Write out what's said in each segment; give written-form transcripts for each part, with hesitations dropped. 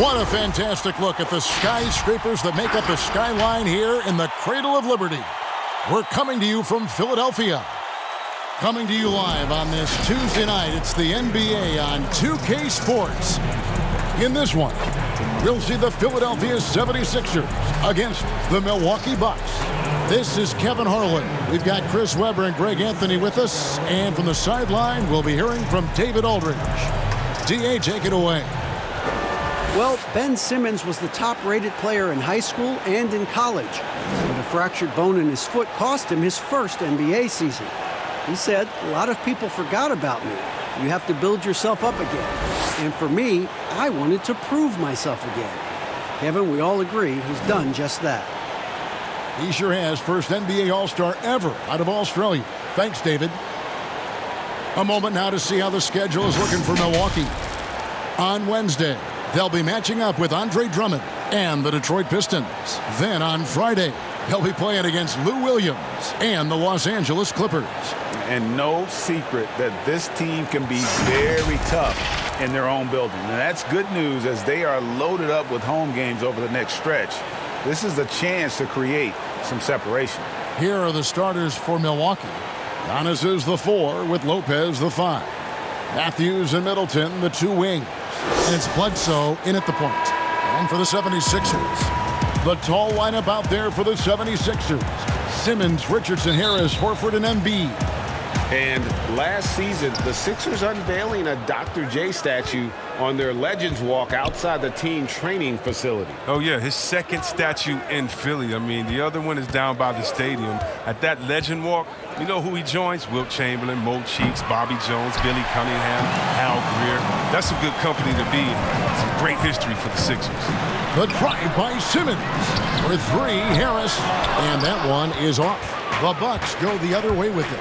What a fantastic look at the skyscrapers that make up the skyline here in the Cradle of Liberty. We're coming to you from Philadelphia. Coming to you live on this Tuesday night, it's the NBA on 2K Sports. In this one, we'll see the Philadelphia 76ers against the Milwaukee Bucks. This is Kevin Harlan. We've got Chris Webber and Greg Anthony with us. And from the sideline, we'll be hearing from David Aldridge. D.A., take it away. Well, Ben Simmons was the top-rated player in high school and in college. But a fractured bone in his foot cost him his first NBA season. He said, "A lot of people forgot about me. You have to build yourself up again. And for me, I wanted to prove myself again." Kevin, we all agree he's done just that. He sure has. First NBA All-Star ever out of Australia. Thanks, David. A moment now to see how the schedule is looking for Milwaukee. On Wednesday, they'll be matching up with Andre Drummond and the Detroit Pistons. Then on Friday, they'll be playing against Lou Williams and the Los Angeles Clippers. And no secret that this team can be very tough in their own building. And that's good news as they are loaded up with home games over the next stretch. This is a chance to create some separation. Here are the starters for Milwaukee. Giannis is the 4 with Lopez the 5. Matthews and Middleton the 2 wings. And it's Bledsoe in at the point. And for the 76ers, the tall lineup out there for the 76ers. Simmons, Richardson, Harris, Horford, and Embiid. And last season, the Sixers unveiling a Dr. J statue on their Legends Walk outside the team training facility. Oh, yeah, his second statue in Philly. I mean, the other one is down by the stadium. At that Legend Walk, you know who he joins? Wilt Chamberlain, Mo Cheeks, Bobby Jones, Billy Cunningham, Al Greer. That's some good company to be in. Some great history for the Sixers. The drive by Simmons. For 3, Harris. And that one is off. The Bucks go the other way with it.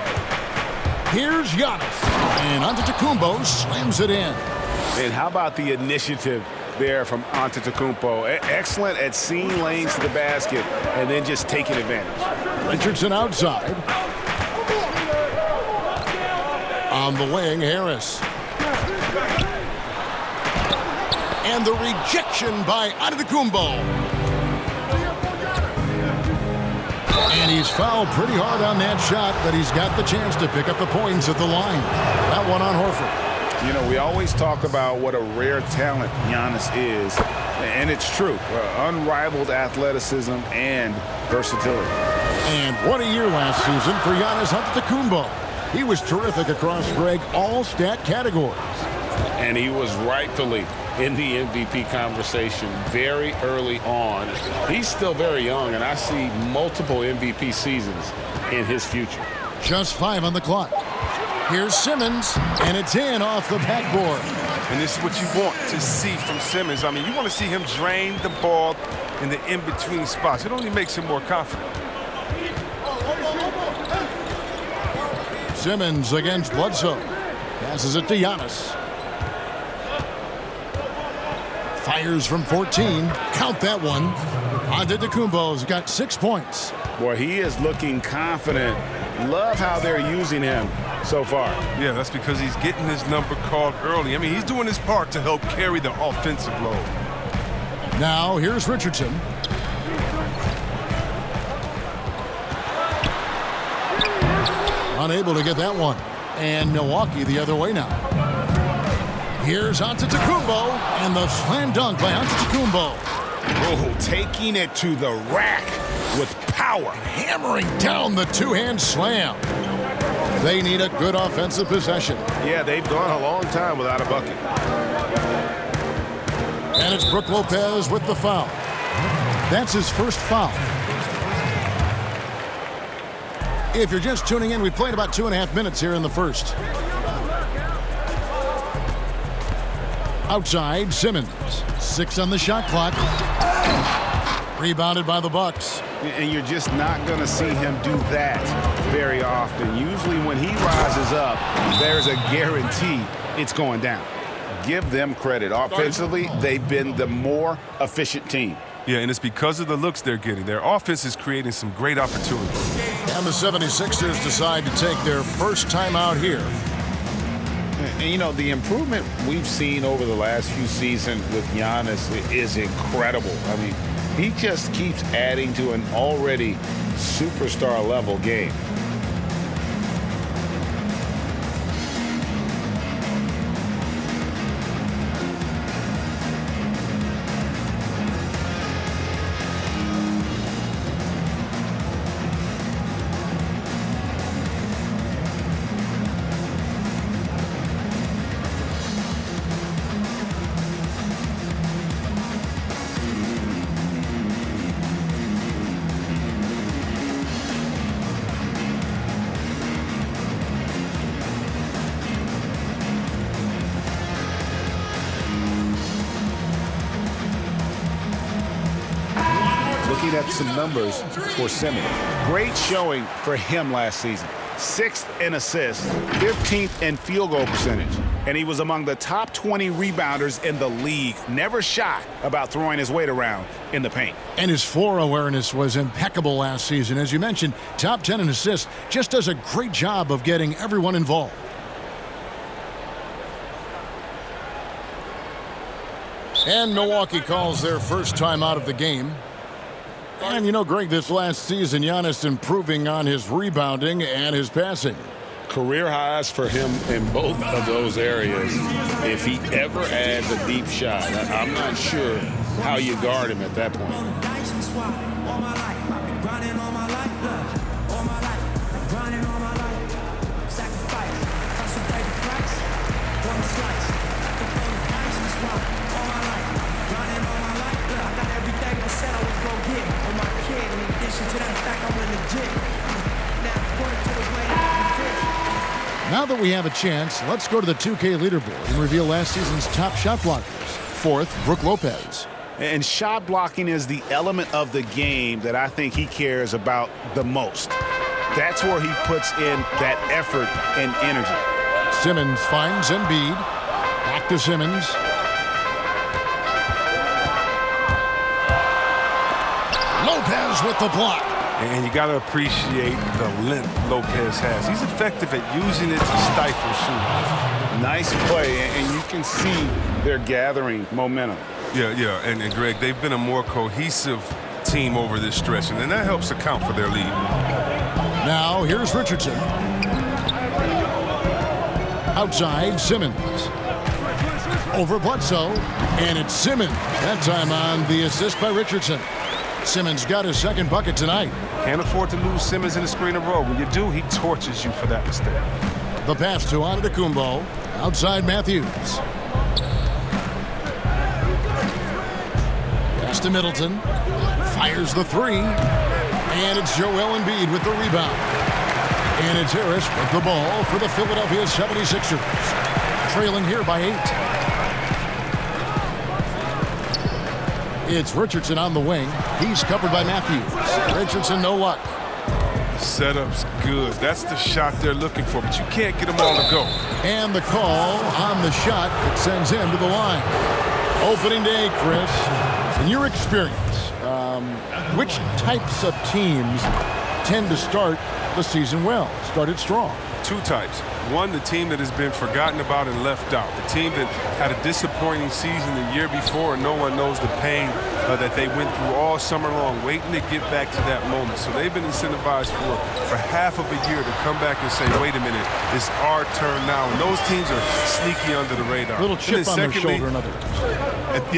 Here's Giannis. And Antetokounmpo slams it in. And how about the initiative there from Antetokounmpo? Excellent at seeing lanes to the basket and then just taking advantage. Richardson outside. On the wing, Harris. And the rejection by Antetokounmpo. And he's fouled pretty hard on that shot, but he's got the chance to pick up the points at the line. That one on Horford. You know, we always talk about what a rare talent Giannis is, and it's true. Unrivaled athleticism and versatility. And what a year last season for Giannis Antetokounmpo. He was terrific across, Greg, all stat categories. And he was rightfully in the MVP conversation very early on. He's still very young, and I see multiple MVP seasons in his future. Just 5 on the clock. Here's Simmons, and it's in off the backboard. And this is what you want to see from Simmons. I mean, you want to see him drain the ball in the in-between spots. It only makes him more confident. Simmons against Bledsoe. Passes it to Giannis. Fires from 14. Count that one. Antetokounmpo's got 6 points. Boy, he is looking confident. Love how they're using him so far. Yeah, that's because he's getting his number called early. I mean, he's doing his part to help carry the offensive load. Now, here's Richardson. Unable to get that one. And Milwaukee the other way now. Here's Antetokounmpo, and the slam dunk by Antetokounmpo. Oh, taking it to the rack with power. Hammering down the two-hand slam. They need a good offensive possession. Yeah, they've gone a long time without a bucket. And it's Brook Lopez with the foul. That's his first foul. If you're just tuning in, we played about 2.5 minutes here in the first. Outside, Simmons. 6 on the shot clock. Rebounded by the Bucks. And you're just not going to see him do that very often. Usually when he rises up, there's a guarantee it's going down. Give them credit. Offensively, they've been the more efficient team. Yeah, and it's because of the looks they're getting. Their offense is creating some great opportunities. And the 76ers decide to take their first time out here. And, you know, the improvement we've seen over the last few seasons with Giannis is incredible. I mean, he just keeps adding to an already superstar-level game. Looking at some numbers for Simmons. Great showing for him last season. 6th in assists, 15th in field goal percentage. And he was among the top 20 rebounders in the league. Never shy about throwing his weight around in the paint. And his floor awareness was impeccable last season. As you mentioned, top 10 in assists. Just does a great job of getting everyone involved. And Milwaukee calls their first time out of the game. And you know, Greg, this last season, Giannis improving on his rebounding and his passing. Career highs for him in both of those areas. If he ever adds a deep shot, I'm not sure how you guard him at that point. Now that we have a chance, let's go to the 2K leaderboard and reveal last season's top shot blockers. 4th, Brook Lopez. And shot blocking is the element of the game that I think he cares about the most. That's where he puts in that effort and energy. Simmons finds Embiid. Back to Simmons. Lopez with the block. And you got to appreciate the length Lopez has. He's effective at using it to stifle shooters. Nice play, and you can see they're gathering momentum. Yeah, and Greg, they've been a more cohesive team over this stretch, and then that helps account for their lead. Now, here's Richardson. Outside, Simmons. Over Bledsoe, and it's Simmons. That time on the assist by Richardson. Simmons got his second bucket tonight. Can't afford to lose Simmons in the screen and roll. When you do, he tortures you for that mistake. The pass to Antetokounmpo. Outside Matthews. Pass to Middleton. Fires the three. And it's Joel Embiid with the rebound. And it's Harris with the ball for the Philadelphia 76ers. Trailing here by 8. It's Richardson on the wing. He's covered by Matthews. Richardson, no luck. Setup's good. That's the shot they're looking for, but you can't get them all to go. And the call on the shot that sends him to the line. Opening day, Chris. In your experience, which types of teams tend to start the season well, started strong? Two types. One, the team that has been forgotten about and left out. The team that had a disappointing season the year before, and no one knows the pain that they went through all summer long, waiting to get back to that moment. So they've been incentivized for half of a year to come back and say, wait a minute, it's our turn now. And those teams are sneaky under the radar. Little chip on their shoulder, in other words.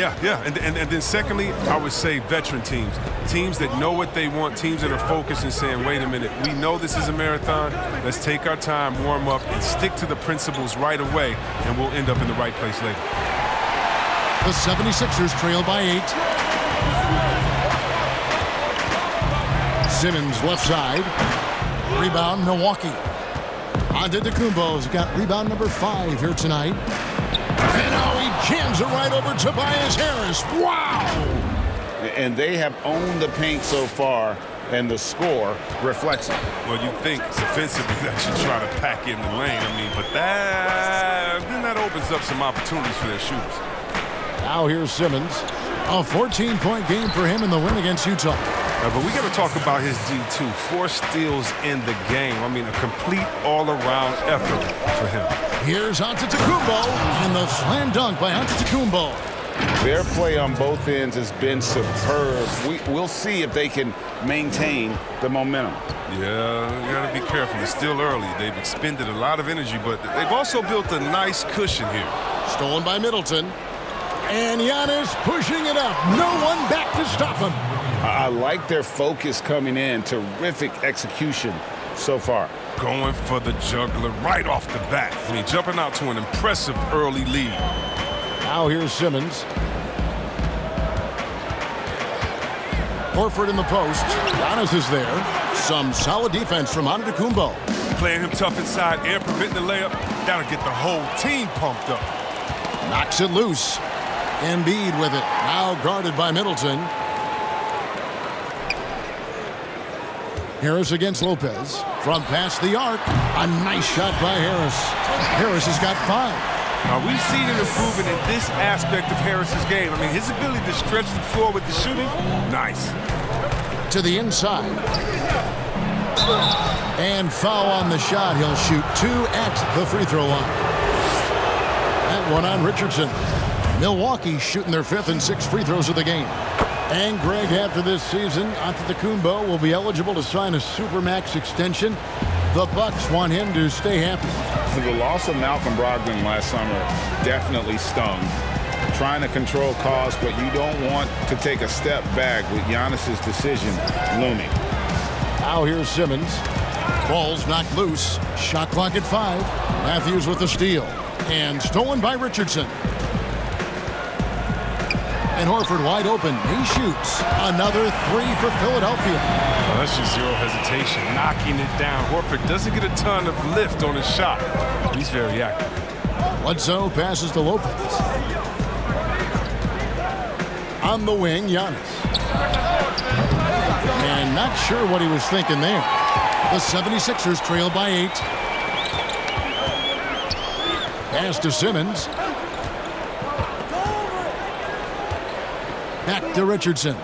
And then secondly, I would say veteran teams. Teams that know what they want, teams that are focused and saying, wait a minute, we know this is a marathon. Let's take our time, warm up, and stick to the principles right away, and we'll end up in the right place later. The 76ers trail by 8. Simmons left side. Rebound, Milwaukee. Antetokounmpo's got rebound number 5 here tonight. And now he jams it right over Tobias Harris. Wow! And they have owned the paint so far, and the score reflects it. Well, you think defensively that you try to pack in the lane. I mean, but that opens up some opportunities for their shooters. Now here's Simmons. A 14-point game for him in the win against Utah. But we got to talk about his D2. 4 steals in the game. I mean, a complete all-around effort for him. Here's Antetokounmpo, and the slam dunk by Antetokounmpo. Their play on both ends has been superb. We'll see if they can maintain the momentum. Yeah, you got to be careful. It's still early. They've expended a lot of energy, but they've also built a nice cushion here. Stolen by Middleton. And Giannis pushing it up. No one back to stop him. I like their focus coming in. Terrific execution so far. Going for the juggler right off the bat. I mean, jumping out to an impressive early lead. Now here's Simmons. Horford in the post. Giannis is there. Some solid defense from Antetokounmpo. Playing him tough inside and preventing the layup. That'll get the whole team pumped up. Knocks it loose. Embiid with it. Now guarded by Middleton. Harris against Lopez. From past the arc. A nice shot by Harris. Harris has got 5. Now, we've seen an improvement in this aspect of Harris's game. I mean, his ability to stretch the floor with the shooting, nice. To the inside. And foul on the shot. He'll shoot 2 at the free throw line. That one on Richardson. Milwaukee shooting their 5th and 6th free throws of the game. And Greg, after this season, Antetokounmpo will be eligible to sign a Supermax extension. The Bucks want him to stay happy. The loss of Malcolm Brogdon last summer definitely stung. Trying to control costs, but you don't want to take a step back with Giannis's decision looming. Now here's Simmons. Ball's knocked loose. Shot clock at 5. Matthews with the steal. And stolen by Richardson. And Horford wide open. He shoots. Another 3 for Philadelphia. Well, that's just zero hesitation. Knocking it down. Horford doesn't get a ton of lift on his shot. He's very active. Bledsoe passes to Lopez. On the wing, Giannis. And not sure what he was thinking there. The 76ers trail by 8. Pass to Simmons. Back to Richardson.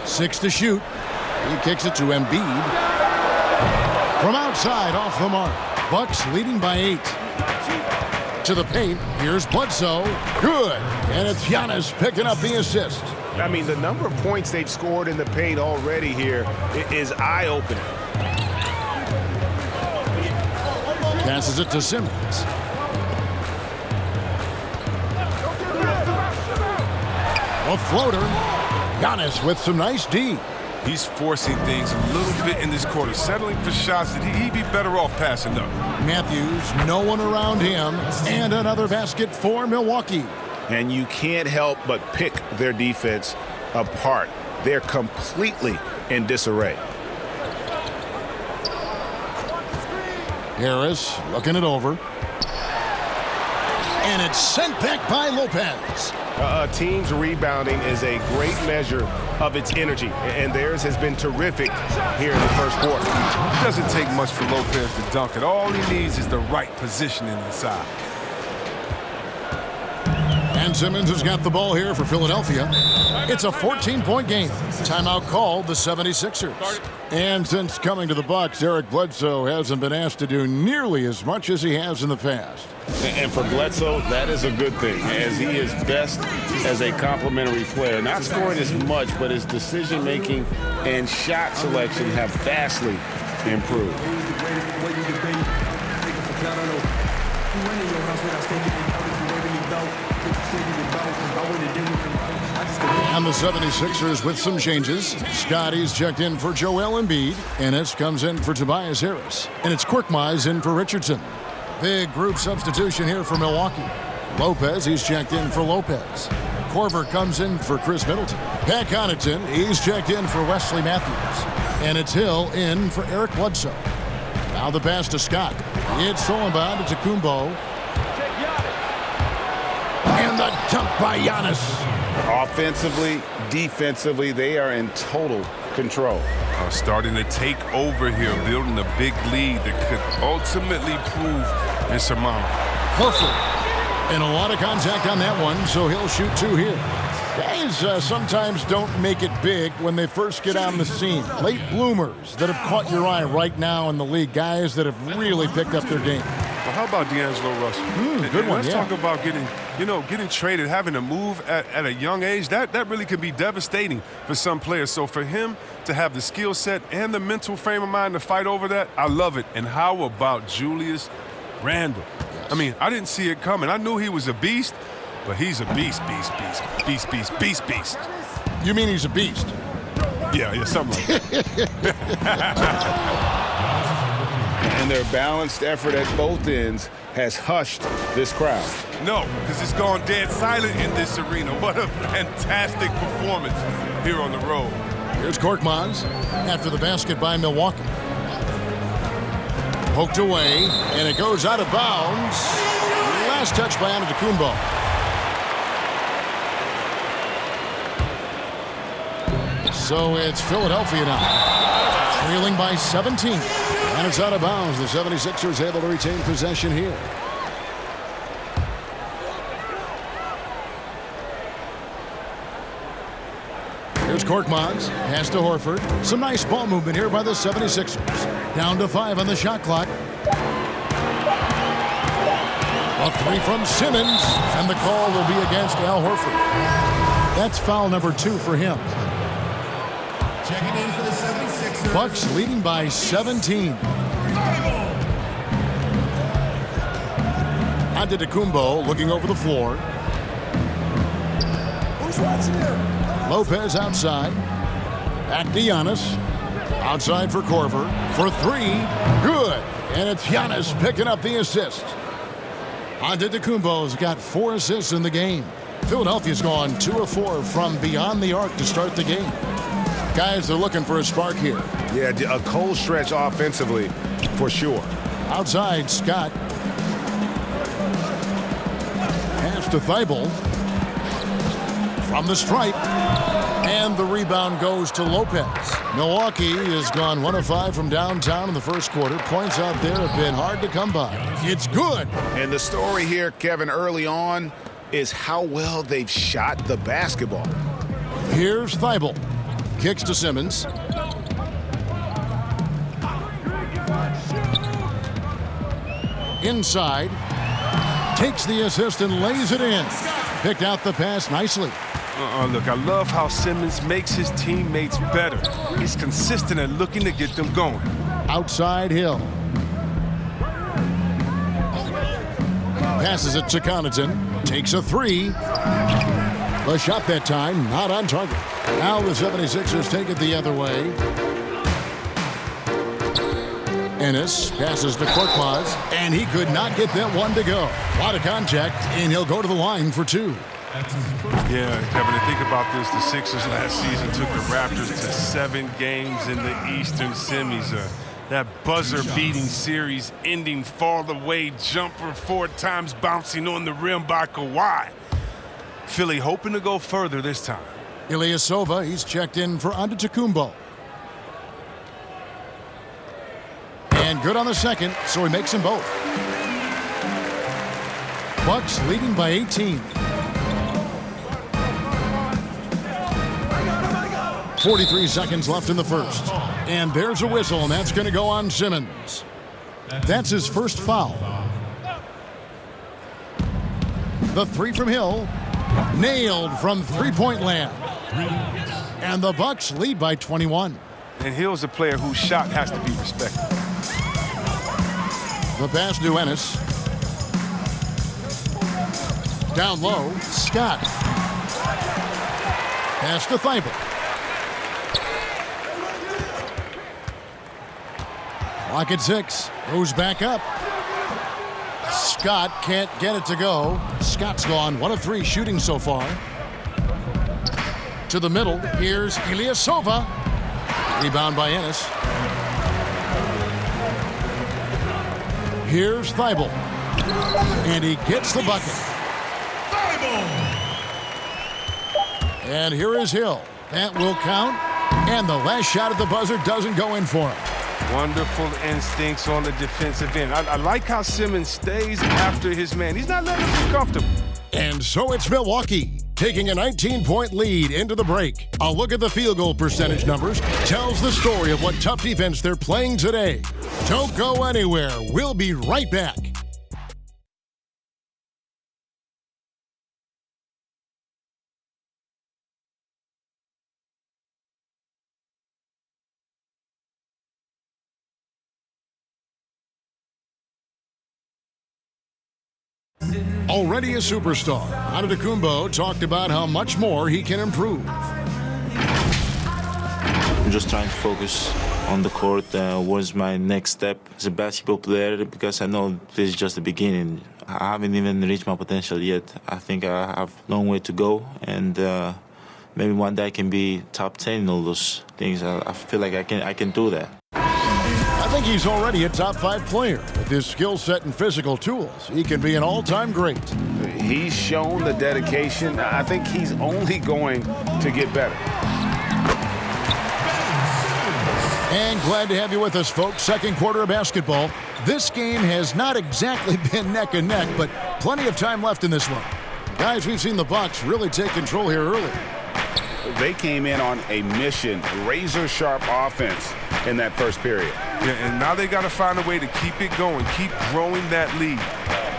6 to shoot. He kicks it to Embiid. From outside, off the mark. Bucks leading by 8. To the paint. Here's Bledsoe. Good. And it's Giannis picking up the assist. I mean, the number of points they've scored in the paint already here is eye-opening. Passes it to Simmons. A floater. Giannis with some nice D. He's forcing things a little bit in this quarter, settling for shots that he'd be better off passing up. Matthews, no one around him, and another basket for Milwaukee. And you can't help but pick their defense apart. They're completely in disarray. Harris looking it over. And it's sent back by Lopez. A team's rebounding is a great measure of its energy, and theirs has been terrific here in the first quarter. It doesn't take much for Lopez to dunk it. All he needs is the right positioning inside. And Simmons has got the ball here for Philadelphia. It's a 14-point game. Timeout called the 76ers. And since coming to the Bucks, Eric Bledsoe hasn't been asked to do nearly as much as he has in the past. And for Bledsoe, that is a good thing, as he is best as a complementary player. Not scoring as much, but his decision-making and shot selection have vastly improved. And the 76ers with some changes. Scotty's checked in for Joel Embiid. Ennis comes in for Tobias Harris. And it's Korkmaz in for Richardson. Big group substitution here for Milwaukee. Lopez, he's checked in for Lopez. Korver comes in for Chris Middleton. Pat Connaughton, he's checked in for Wesley Matthews. And it's Hill in for Eric Bledsoe. Now the pass to Scott. It's stolen by Antetokounmpo. And the dunk by Giannis. Offensively, defensively, they are in total control. Starting to take over here, building a big lead that could ultimately prove insurmountable. Horford. And a lot of contact on that one, so he'll shoot 2 here. Guys sometimes don't make it big when they first get on the scene. Late bloomers that have caught your eye right now in the league. Guys that have really picked up their game. Well, how about D'Angelo Russell? Good one, Let's yeah. talk about getting traded, having to move at a young age. That really can be devastating for some players. So for him to have the skill set and the mental frame of mind to fight over that, I love it. And how about Julius Randle? I mean, I didn't see it coming. I knew he was a beast, but he's a beast. You mean he's a beast? Yeah, something like that. And their balanced effort at both ends has hushed this crowd. No, because it's gone dead silent in this arena. What a fantastic performance here on the road. Here's Korkmaz after the basket by Milwaukee. Poked away, and it goes out of bounds. Last touch by Antetokounmpo. So it's Philadelphia now, trailing by 17. And it's out of bounds. The 76ers able to retain possession here. Here's Korkmaz. Pass to Horford. Some nice ball movement here by the 76ers. Down to 5 on the shot clock. A 3 from Simmons. And the call will be against Al Horford. That's foul number 2 for him. Checking in for the 76ers. Bucks leading by 17. Antetokounmpo looking over the floor. Who's watching here? Lopez outside. Back to Giannis. Outside for Korver. For 3. Good. And it's Giannis picking up the assist. Antetokounmpo's got 4 assists in the game. Philadelphia's gone 2 of 4 from beyond the arc to start the game. Guys, they're looking for a spark here. Yeah, a cold stretch offensively for sure. Outside, Scott. Pass to Thibault. From the stripe. And the rebound goes to Lopez. Milwaukee has gone 1 of 5 from downtown in the first quarter. Points out there have been hard to come by. It's good. And the story here, Kevin, early on is how well they've shot the basketball. Here's Thibault. Kicks to Simmons. Inside. Takes the assist and lays it in. Picked out the pass nicely. Look, I love how Simmons makes his teammates better. He's consistent at looking to get them going. Outside Hill. Passes it to Connaughton. Takes a 3. The shot that time, not on target. Now the 76ers take it the other way. Ennis passes to Korkmaz, and he could not get that one to go. A lot of contact, and he'll go to the line for 2. Yeah, Kevin, think about this. The Sixers last season took the Raptors to 7 games in the Eastern semis. That buzzer-beating series-ending fall-away jumper 4 times bouncing on the rim by Kawhi. Philly hoping to go further this time. Ilyasova, he's checked in for Antetokounmpo. And good on the second, so he makes them both. Bucks leading by 18. 43 seconds left in the first. And there's a whistle, and that's going to go on Simmons. That's his first foul. The 3 from Hill. Nailed from three-point land. And the Bucks lead by 21. And Hill's a player whose shot has to be respected. The pass to Ennis. Down low, Scott. Pass to Thibault. Clock at 6. Goes back up. Scott can't get it to go. Scott's gone 1 of 3 shooting so far. To the middle. Here's Ilyasova. Rebound by Ennis. Here's Thibault. And he gets the bucket. And here is Hill. That will count. And the last shot at the buzzer doesn't go in for him. Wonderful instincts on the defensive end. I like how Simmons stays after his man. He's not letting him be comfortable. And so it's Milwaukee taking a 19-point lead into the break. A look at the field goal percentage numbers tells the story of what tough defense they're playing today. Don't go anywhere. We'll be right back. Already a superstar, Antetokounmpo talked about how much more he can improve. I'm just trying to focus on the court. What's my next step as a basketball player? Because I know this is just the beginning. I haven't even reached my potential yet. I think I have a long way to go, and maybe one day I can be top 10 in all those things. I feel like I can do that. I think he's already a top 5 player. With his skill set and physical tools, he can be an all-time great. He's shown the dedication. I think he's only going to get better. And glad to have you with us, folks. Second quarter of basketball. This game has not exactly been neck and neck, but plenty of time left in this one. Guys, we've seen the Bucks really take control here early. They came in on a mission, razor-sharp offense in that first period. Yeah, and now they got to find a way to keep it going, keep growing that lead.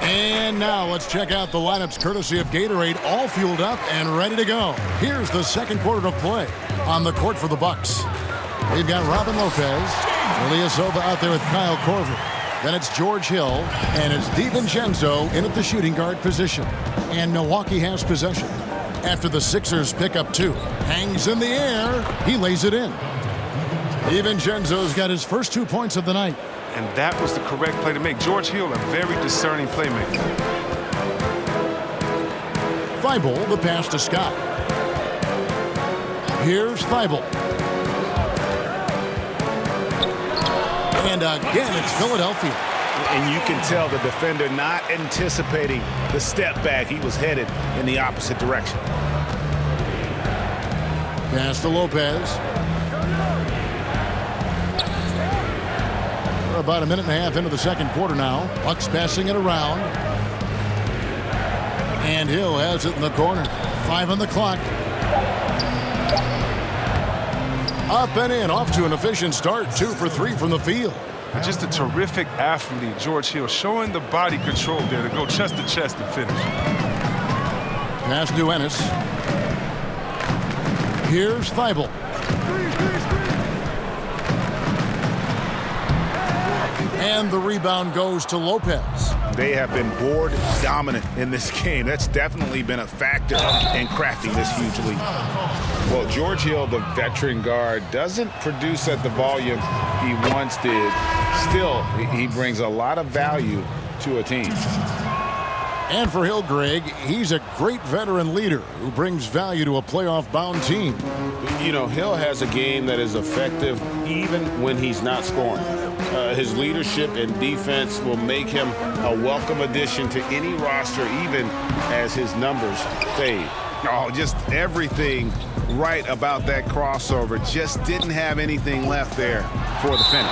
And now let's check out the lineups courtesy of Gatorade, all fueled up and ready to go. Here's the second quarter of play on the court for the Bucks. We've got Robin Lopez, Ilyasova out there with Kyle Korver. Then it's George Hill, and it's DiVincenzo in at the shooting guard position. And Milwaukee has possession. After the Sixers pick up 2, hangs in the air, he lays it in. DiVincenzo's got his first 2 points of the night. And that was the correct play to make. George Hill, a very discerning playmaker. Thibault, the pass to Scott. Here's Thibault. And again, it's Philadelphia. And you can tell the defender not anticipating the step back. He was headed in the opposite direction. Pass to Lopez. We're about a minute and a half into the second quarter now. Bucks passing it around. And Hill has it in the corner. 5 on the clock. Up and in, off to an efficient start. 2 for 3 from the field. Just a terrific athlete, George Hill, showing the body control there to go chest to chest and finish. Pass to Ennis. Here's Thibault. And the rebound goes to Lopez. They have been board dominant in this game. That's definitely been a factor in crafting this huge lead. Well, George Hill, the veteran guard, doesn't produce at the volume he once did. Still, he brings a lot of value to a team. And for Hill, Greg, he's a great veteran leader who brings value to a playoff-bound team. You know, Hill has a game that is effective even when he's not scoring. His leadership and defense will make him a welcome addition to any roster, even as his numbers fade. Oh, just everything right about that crossover. Just didn't have anything left there for the finish.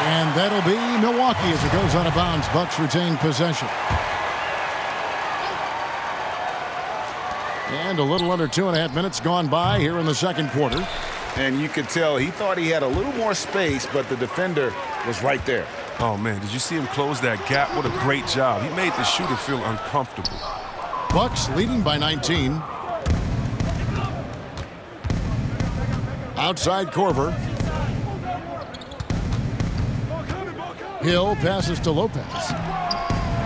And that'll be Milwaukee as it goes out of bounds. Bucks retain possession. And a little under 2.5 minutes gone by here in the second quarter. And you could tell he thought he had a little more space, but the defender was right there. Oh, man, did you see him close that gap? What a great job. He made the shooter feel uncomfortable. Bucks leading by 19. Outside Korver. Hill passes to Lopez.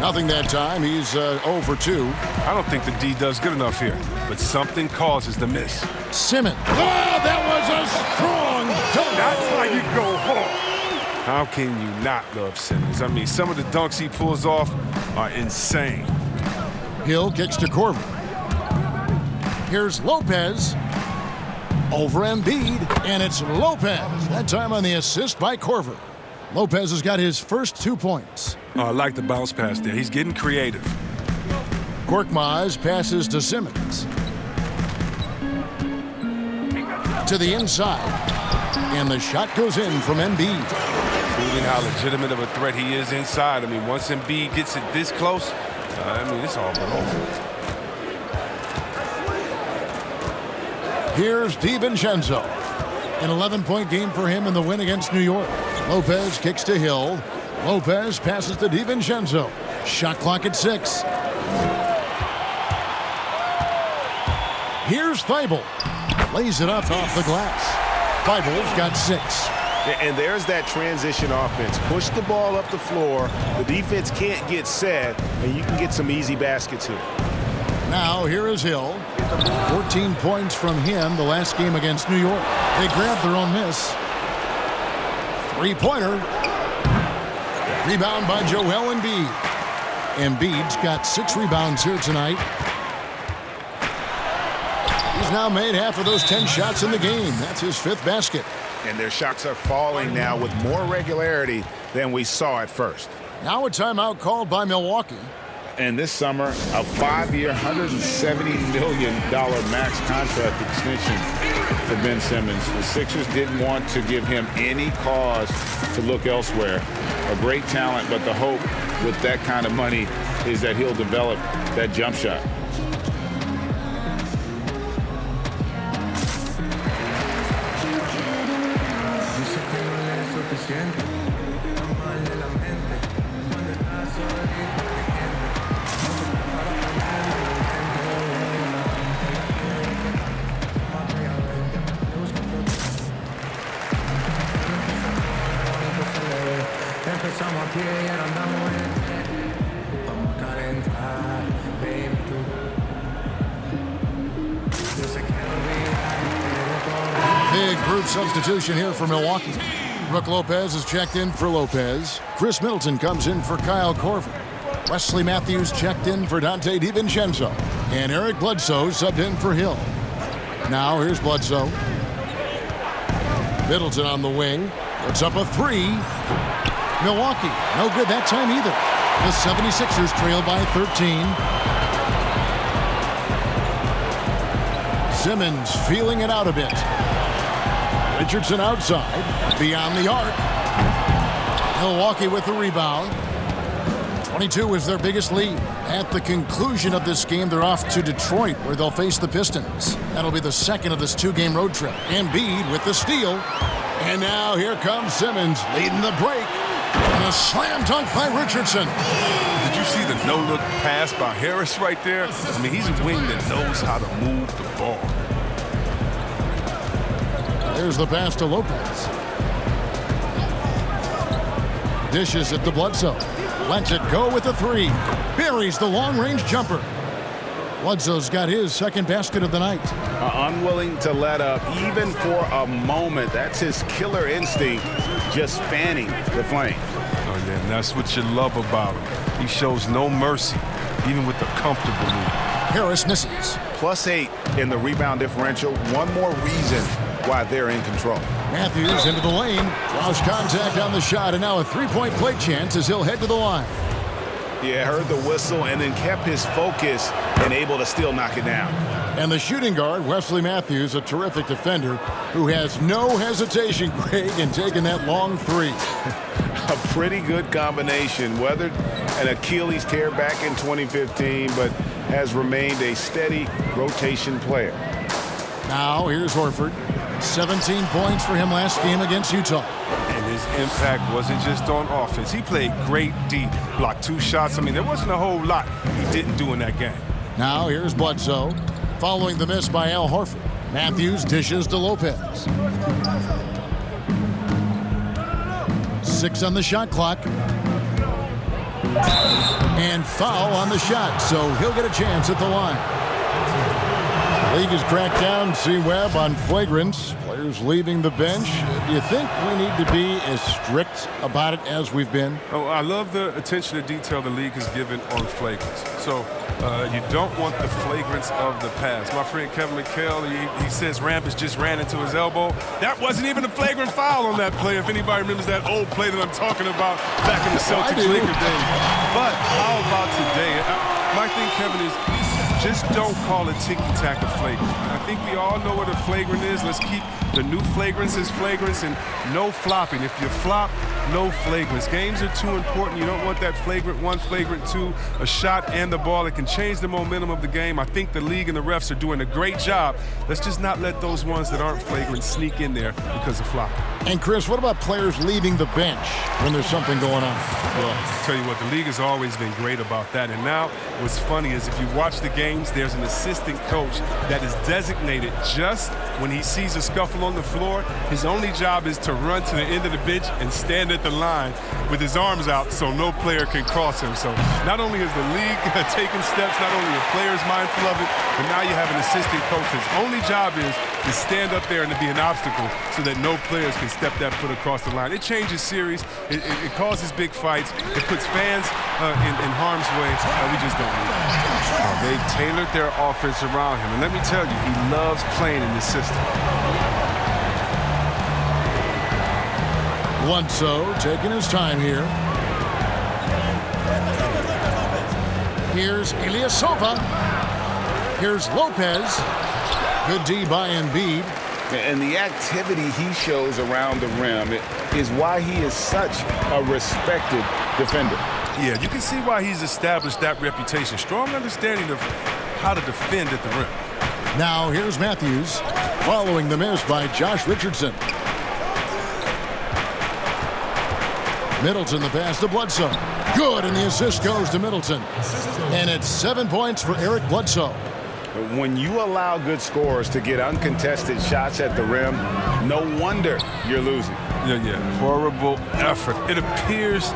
Nothing that time. He's 0 for 2. I don't think the D does good enough here, but something causes the miss. Simmons. Oh, that was a strong dunk. That's how you go home. How can you not love Simmons? I mean, some of the dunks he pulls off are insane. Hill kicks to Korver. Here's Lopez. Over Embiid, and it's Lopez. That time on the assist by Korver. Lopez has got his first 2 points. Oh, I like the bounce pass there. He's getting creative. Korkmaz passes to Simmons. To the inside. And the shot goes in from Embiid. Proving how legitimate of a threat he is inside. I mean, once Embiid gets it this close, it's all but over. Here's DiVincenzo. An 11-point game for him in the win against New York. Lopez kicks to Hill. Lopez passes to DiVincenzo. Shot clock at 6. Here's Thibault. Lays it up off the glass. Thibault's got 6. And there's that transition offense. Push the ball up the floor. The defense can't get set, and you can get some easy baskets here. Now here is Hill. 14 points from him the last game against New York. They grabbed their own miss. Three-pointer. Rebound by Joel Embiid. Embiid's got 6 rebounds here tonight. He's now made half of those 10 shots in the game. That's his 5th basket. And their shots are falling now with more regularity than we saw at first. Now a timeout called by Milwaukee. And this summer, a 5-year, $170 million max contract extension for Ben Simmons. The Sixers didn't want to give him any cause to look elsewhere. A great talent, but the hope with that kind of money is that he'll develop that jump shot. Big group substitution here for Milwaukee. Brook Lopez is checked in for Lopez. Chris Middleton comes in for Kyle Korver. Wesley Matthews checked in for Dante DiVincenzo. And Eric Bledsoe subbed in for Hill. Now here's Bledsoe. Middleton on the wing. Puts up a 3. Milwaukee, no good that time either. The 76ers trail by 13. Simmons feeling it out a bit. Richardson outside, beyond the arc. Milwaukee with the rebound. 22 is their biggest lead. At the conclusion of this game, they're off to Detroit, where they'll face the Pistons. That'll be the second of this 2-game road trip. Embiid with the steal. And now here comes Simmons leading the break. And a slam dunk by Richardson. Did you see the no-look pass by Harris right there? I mean, he's a wing that knows how to move the ball. There's the pass to Lopez. Dishes it to Bledsoe. Lets it go with the 3. Buries the long-range jumper. Bledsoe's got his second basket of the night. Unwilling to let up even for a moment. That's his killer instinct, just fanning the flames. Oh, yeah, and that's what you love about him. He shows no mercy, even with the comfortable lead. Harris misses. +8 in the rebound differential. One more reason why they're in control. Matthews into the lane. Draws contact on the shot, and now a 3-point play chance as he'll head to the line. Yeah, heard the whistle and then kept his focus and able to still knock it down. And the shooting guard, Wesley Matthews, a terrific defender who has no hesitation, Greg, in taking that long 3. A pretty good combination. Weathered an Achilles tear back in 2015, but has remained a steady rotation player. Now here's Horford. 17 points for him last game against Utah. And his impact wasn't just on offense. He played great D, blocked 2 shots. I mean, there wasn't a whole lot he didn't do in that game. Now here's Bledsoe. Following the miss by Al Horford. Matthews dishes to Lopez. 6 on the shot clock. And foul on the shot, so he'll get a chance at the line. The league has cracked down, C-Webb, on flagrants. Players leaving the bench. Do you think we need to be as strict about it as we've been? Oh, I love the attention to detail the league has given on flagrants. So you don't want the flagrants of the past. My friend Kevin McHale, he says Rampus just ran into his elbow. That wasn't even a flagrant foul on that play, if anybody remembers that old play that I'm talking about back in the Celtics-Lakers days. But how about today? My thing, Kevin, is just don't call it ticky-tack a flagrant. I think we all know what a flagrant is. Let's keep The new flagrants is flagrants and no flopping. If you flop, no flagrants. Games are too important. You don't want that flagrant 1, flagrant 2, a shot and the ball. It can change the momentum of the game. I think the league and the refs are doing a great job. Let's just not let those ones that aren't flagrant sneak in there because of flopping. And Chris, what about players leaving the bench when there's something going on? Well, I'll tell you what, the league has always been great about that. And now what's funny is if you watch the games, there's an assistant coach that is designated just when he sees a scuffle on the floor. His only job is to run to the end of the bench and stand at the line with his arms out so no player can cross him. So not only is the league taking steps, not only are players mindful of it, but now you have an assistant coach. His only job is to stand up there and to be an obstacle so that no players can step that foot across the line. It changes series. It causes big fights. It puts fans in harm's way. We just don't need it. They tailored their offense around him. And let me tell you, he loves playing in this system. Bledsoe taking his time here. Here's Ilyasova. Here's Lopez. Good D by Embiid. And the activity he shows around the rim is why he is such a respected defender. Yeah, you can see why he's established that reputation. Strong understanding of how to defend at the rim. Now here's Matthews following the miss by Josh Richardson. Middleton the pass to Bledsoe. Good, and the assist goes to Middleton. And it's 7 points for Eric Bledsoe. When you allow good scorers to get uncontested shots at the rim, no wonder you're losing. Yeah. Horrible effort. It appears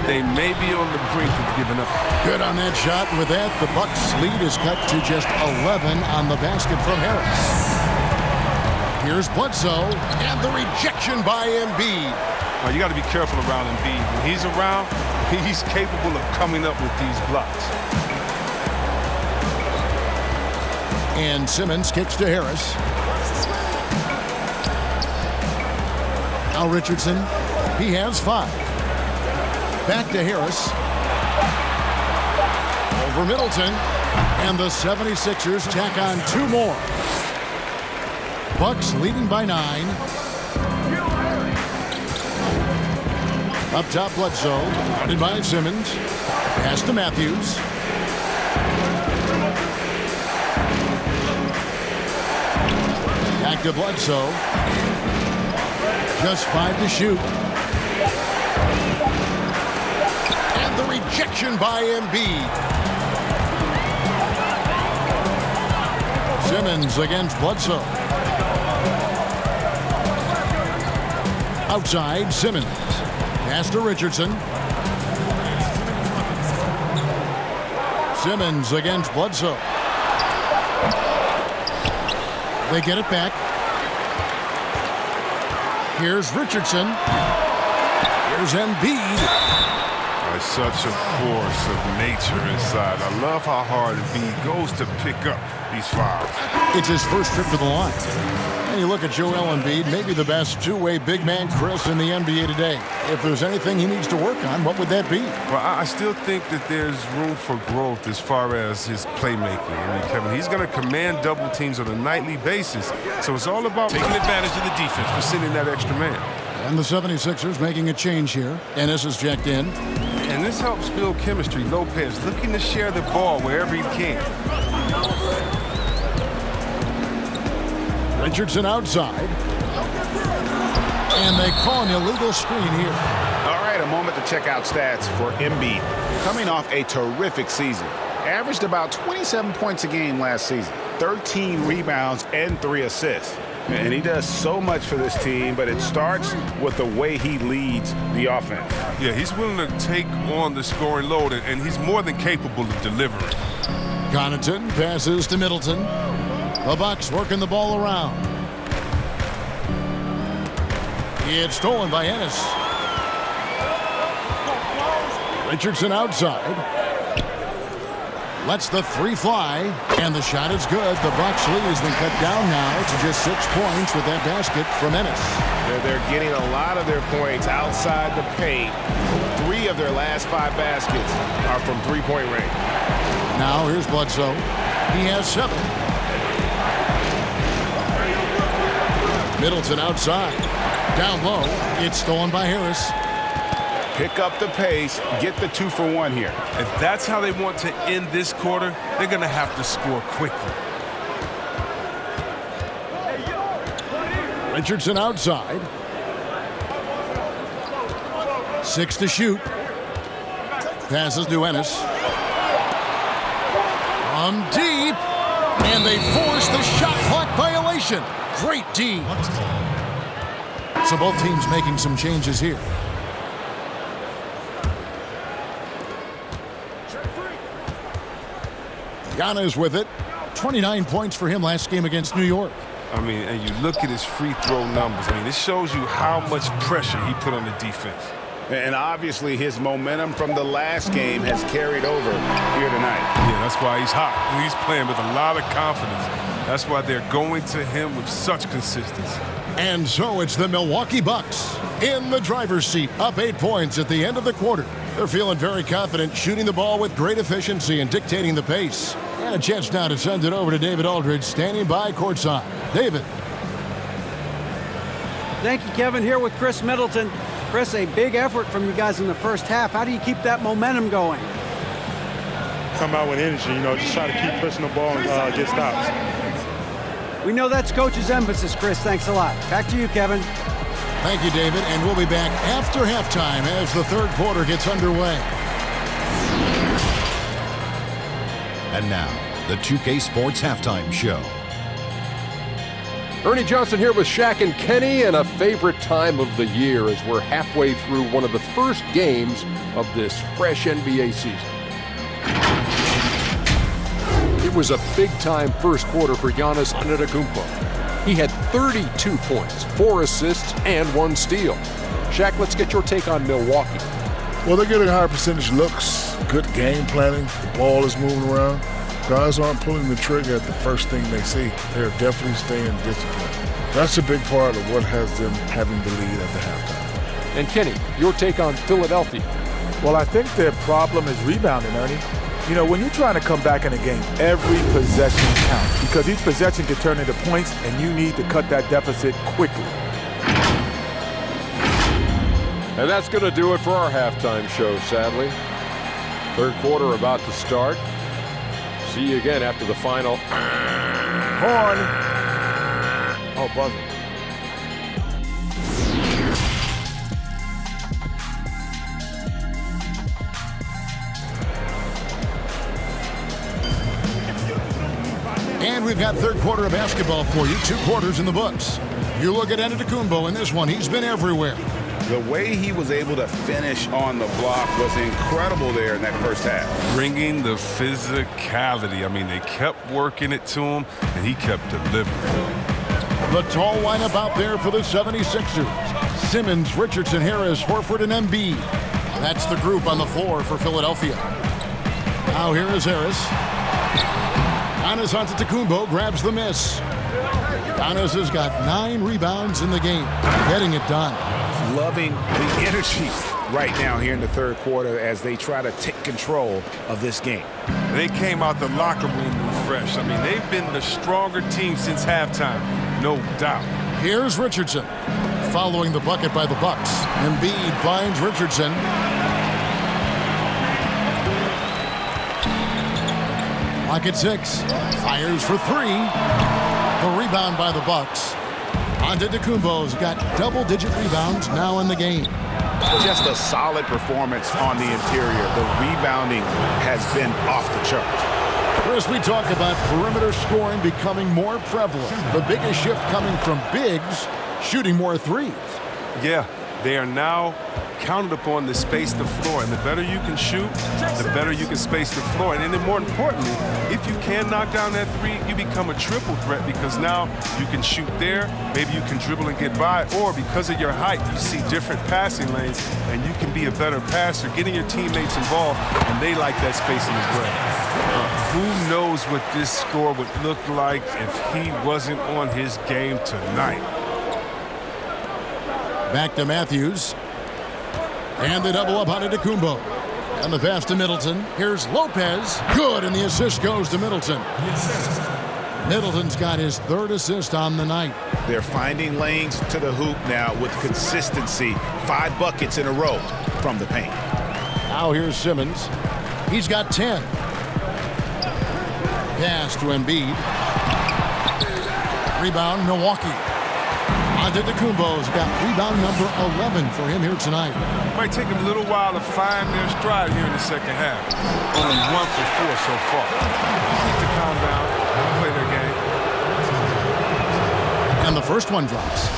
they may be on the brink of giving up. Good on that shot. And with that, the Bucks' lead is cut to just 11 on the basket from Harris. Here's Bledsoe, and the rejection by Embiid. Well, you got to be careful around Embiid. When he's around, he's capable of coming up with these blocks. And Simmons kicks to Harris. Now Richardson, he has 5. Back to Harris. Over Middleton. And the 76ers tack on 2 more. Bucks leading by 9. Up top, Bledsoe. Guarded by Simmons. Pass to Matthews. Back to Bledsoe. Just 5 to shoot. And the rejection by Embiid. Simmons against Bledsoe. Outside, Simmons. Pass to Richardson. Simmons against Bledsoe. They get it back. Here's Richardson. Here's Embiid. Such a force of nature inside. I love how hard Embiid goes to pick up these fouls. It's his first trip to the line. And you look at Joel Embiid, maybe the best two-way big man, Chris, in the NBA today. If there's anything he needs to work on, what would that be? Well, I still think that there's room for growth as far as his playmaking. I mean, Kevin, he's going to command double teams on a nightly basis. So it's all about taking advantage of the defense for sending that extra man. And the 76ers making a change here. Ennis is checked in. And this helps build chemistry. Lopez looking to share the ball wherever he can. Richardson outside. And they call an illegal screen here. All right, a moment to check out stats for Embiid. Coming off a terrific season. Averaged about 27 points a game last season. 13 rebounds and 3 assists. And he does so much for this team, but it starts with the way he leads the offense. Yeah, he's willing to take on the scoring load, and he's more than capable of delivering. Connaughton passes to Middleton. The Bucks working the ball around. It's stolen by Ennis. Richardson outside. Lets the 3 fly, and the shot is good. The Bucks lead has been cut down now to just 6 points with that basket from Ennis. They're getting a lot of their points outside the paint. 3 of their last 5 baskets are from three-point range. Now here's Bledsoe. He has 7. Middleton outside. Down low. It's stolen by Harris. Pick up the pace. Get the 2-for-1 here. If that's how they want to end this quarter, they're going to have to score quickly. Richardson outside. 6 to shoot. Passes to Ennis. From deep. And they force the shot clock violation. Great D. So both teams making some changes here. Giannis with it. 29 points for him last game against New York. I mean, and you look at his free throw numbers. I mean, this shows you how much pressure he put on the defense. And obviously his momentum from the last game has carried over here tonight. Yeah, that's why he's hot. He's playing with a lot of confidence. That's why they're going to him with such consistency. And so it's the Milwaukee Bucks in the driver's seat, up 8 points at the end of the quarter. They're feeling very confident, shooting the ball with great efficiency and dictating the pace. And a chance now to send it over to David Aldridge, standing by courtside. David. Thank you, Kevin. Here with Chris Middleton. Chris, a big effort from you guys in the first half. How do you keep that momentum going? Come out with energy, just try to keep pushing the ball and get stops. We know that's Coach's emphasis, Chris. Thanks a lot. Back to you, Kevin. Thank you, David. And we'll be back after halftime as the third quarter gets underway. And now, the 2K Sports Halftime Show. Ernie Johnson here with Shaq and Kenny, and a favorite time of the year as we're halfway through one of the first games of this fresh NBA season. It was a big-time first quarter for Giannis Antetokounmpo. He had 32 points, 4 assists, and 1 steal. Shaq, let's get your take on Milwaukee. Well, they're getting higher percentage looks, good game planning, the ball is moving around. Guys aren't pulling the trigger at the first thing they see. They're definitely staying disciplined. That's a big part of what has them having the lead at the halftime. And Kenny, your take on Philadelphia. Well, I think their problem is rebounding, Ernie. When you're trying to come back in a game, every possession counts because each possession can turn into points, and you need to cut that deficit quickly. And that's going to do it for our halftime show, sadly. Third quarter about to start. See you again after the final. Horn. Oh, buzzer. And we've got third quarter of basketball for you. 2 quarters in the books. You look at Antetokounmpo in this one. He's been everywhere. The way he was able to finish on the block was incredible there in that first half. Bringing the physicality. I mean, they kept working it to him, and he kept delivering. The tall lineup out there for the 76ers. Simmons, Richardson, Harris, Horford, and Embiid. That's the group on the floor for Philadelphia. Now here is Harris. Giannis Antetokounmpo grabs the miss. Giannis has got 9 rebounds in the game, getting it done. Loving the energy right now here in the third quarter as they try to take control of this game. They came out the locker room refreshed. I mean, they've been the stronger team since halftime, no doubt. Here's Richardson, following the bucket by the Bucks. Embiid finds Richardson. Clock at 6. Fires for 3. The rebound by the Bucks. Antetokounmpo's got double-digit rebounds now in the game. Just a solid performance on the interior. The rebounding has been off the charts. First, we talk about perimeter scoring becoming more prevalent. The biggest shift coming from bigs shooting more threes. Yeah, they are now counted upon to space the floor. And the better you can shoot, the better you can space the floor. And then more importantly, if you can knock down that 3, you become a triple threat because now you can shoot there, maybe you can dribble and get by, or because of your height, you see different passing lanes and you can be a better passer, getting your teammates involved, and they like that spacing as well. Who knows what this score would look like if he wasn't on his game tonight. Back to Matthews. And the double up on Antetokounmpo. And the pass to Middleton. Here's Lopez. Good, and the assist goes to Middleton. Middleton's got his 3rd assist on the night. They're finding lanes to the hoop now with consistency. 5 buckets in a row from the paint. Now here's Simmons. He's got 10. Pass to Embiid. Rebound, Milwaukee. Antetokounmpo's got rebound number 11 for him here tonight. Might take him a little while to find their stride here in the second half. Only 1 for 4 so far. Just need to calm down, play their game. And the first one drops.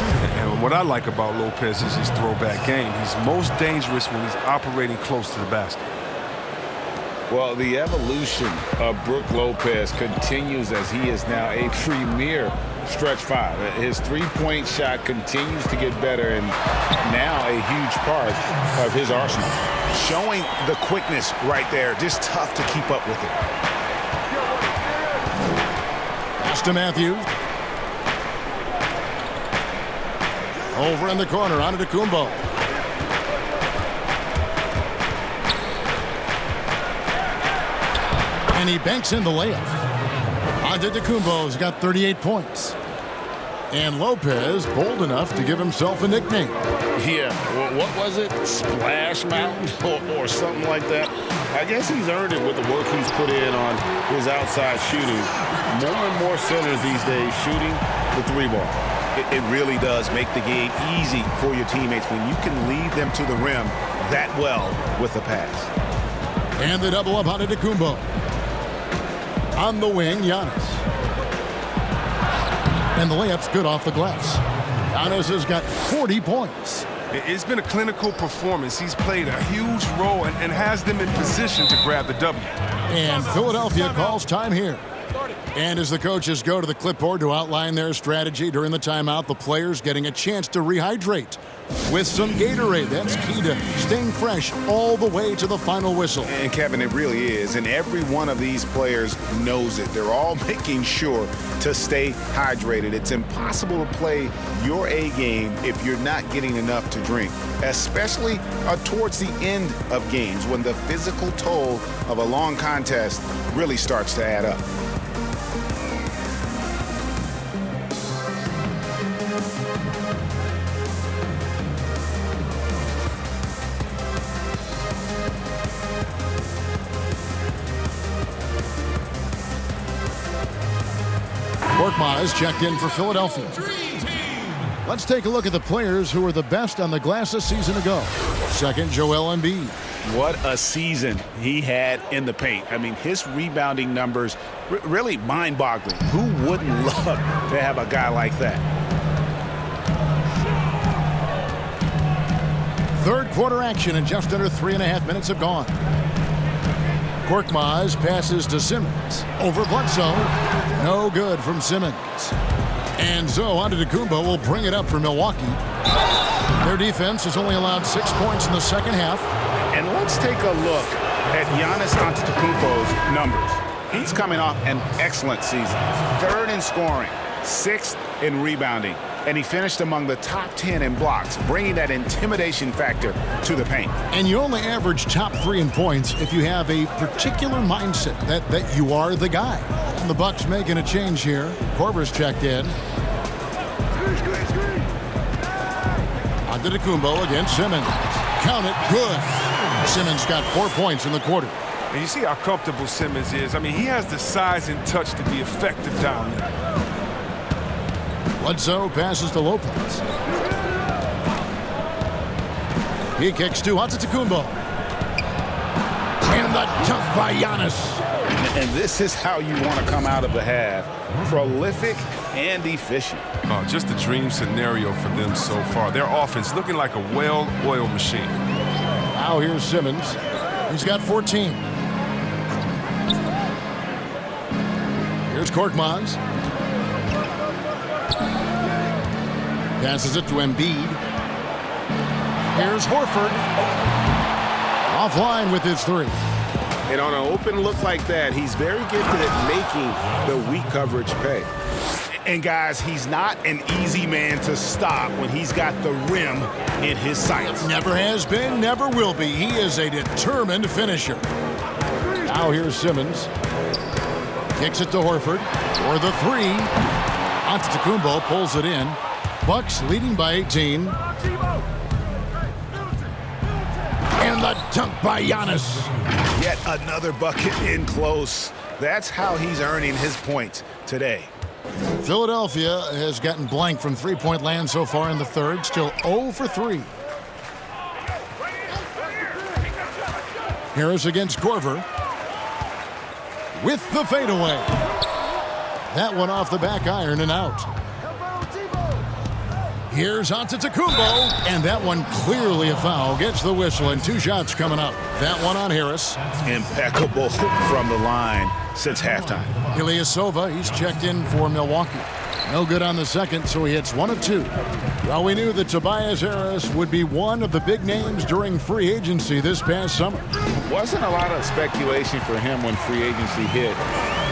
And what I like about Lopez is his throwback game. He's most dangerous when he's operating close to the basket. Well, the evolution of Brook Lopez continues as he is now a premier stretch 5. His three-point shot continues to get better and now a huge part of his arsenal. Showing the quickness right there. Just tough to keep up with it. Pass to Matthews. Over in the corner, Antetokounmpo. And he banks in the layup. Antetokounmpo's got 38 points. And Lopez bold enough to give himself a nickname. Yeah, well, what was it? Splash Mountain or something like that? I guess he's earned it with the work he's put in on his outside shooting. More and more centers these days shooting the 3-ball. It really does make the game easy for your teammates when you can lead them to the rim that well with the pass. And the double up Antetokounmpo. On the wing, Giannis. And the layup's good off the glass. Giannis has got 40 points. It's been a clinical performance. He's played a huge role and has them in position to grab the W. And Philadelphia calls time here. And as the coaches go to the clipboard to outline their strategy during the timeout, the players getting a chance to rehydrate with some Gatorade. That's key to staying fresh all the way to the final whistle. And Kevin, it really is. And every one of these players knows it. They're all making sure to stay hydrated. It's impossible to play your A game if you're not getting enough to drink, especially towards the end of games when the physical toll of a long contest really starts to add up. Korkmaz checked in for Philadelphia. Let's take a look at the players who were the best on the glass a season ago. Second, Joel Embiid. What a season he had in the paint. I mean, his rebounding numbers really mind-boggling. Who wouldn't love to have a guy like that? Third quarter action and just under 3.5 minutes have gone. Korkmaz passes to Simmons. Over Bledsoe. No good from Simmons. And so Antetokounmpo will bring it up for Milwaukee. Their defense has only allowed 6 points in the second half. And let's take a look at Giannis Antetokounmpo's numbers. He's coming off an excellent season. 3rd in scoring, 6th in rebounding. And he finished among the top 10 in blocks, bringing that intimidation factor to the paint. And you only average top 3 in points if you have a particular mindset that you are the guy. And the Bucks making a change here. Korver's checked in. Antetokounmpo against Simmons. Count it, good. Simmons got 4 points in the quarter. And you see how comfortable Simmons is. I mean, he has the size and touch to be effective down there. Bledsoe passes to Lopez. He kicks to Antetokounmpo. And the dunk by Giannis. And this is how you want to come out of the half. Prolific and efficient. Just a dream scenario for them so far. Their offense looking like a well-oiled machine. Now here's Simmons. He's got 14. Here's Korkmaz. Passes it to Embiid. Here's Horford. Offline with his 3. And on an open look like that, he's very gifted at making the weak coverage pay. And guys, he's not an easy man to stop when he's got the rim in his sights. Never has been, never will be. He is a determined finisher. Now here's Simmons. Kicks it to Horford for the three. Antetokounmpo pulls it in. Bucks leading by 18. And the dunk by Giannis. Yet another bucket in close. That's how he's earning his points today. Philadelphia has gotten blank from three-point land so far in the third. Still 0 for 3. Harris against Korver. With the fadeaway. That one off the back iron and out. Here's Antetokounmpo, and that one clearly a foul. Gets the whistle, and 2 shots coming up. That one on Harris. Impeccable from the line since halftime. Ilyasova, he's checked in for Milwaukee. No good on the second, so he hits 1 of 2. Well, we knew that Tobias Harris would be one of the big names during free agency this past summer. Wasn't a lot of speculation for him when free agency hit.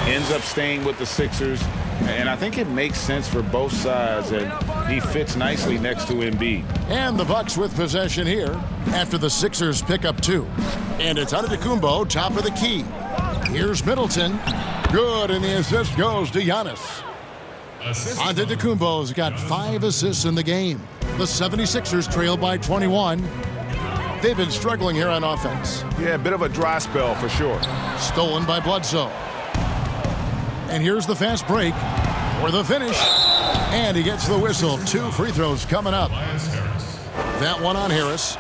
Ends up staying with the Sixers, and I think it makes sense for both sides, and he fits nicely next to Embiid. And the Bucks with possession here after the Sixers pick up 2. And it's Antetokounmpo, top of the key. Here's Middleton. Good, and the assist goes to Giannis. Antetokounmpo's got 5 assists in the game. The 76ers trail by 21. They've been struggling here on offense. Yeah, a bit of a dry spell for sure. Stolen by Bledsoe. And here's the fast break for the finish. And he gets the whistle. 2 free throws coming up. That one on Harris.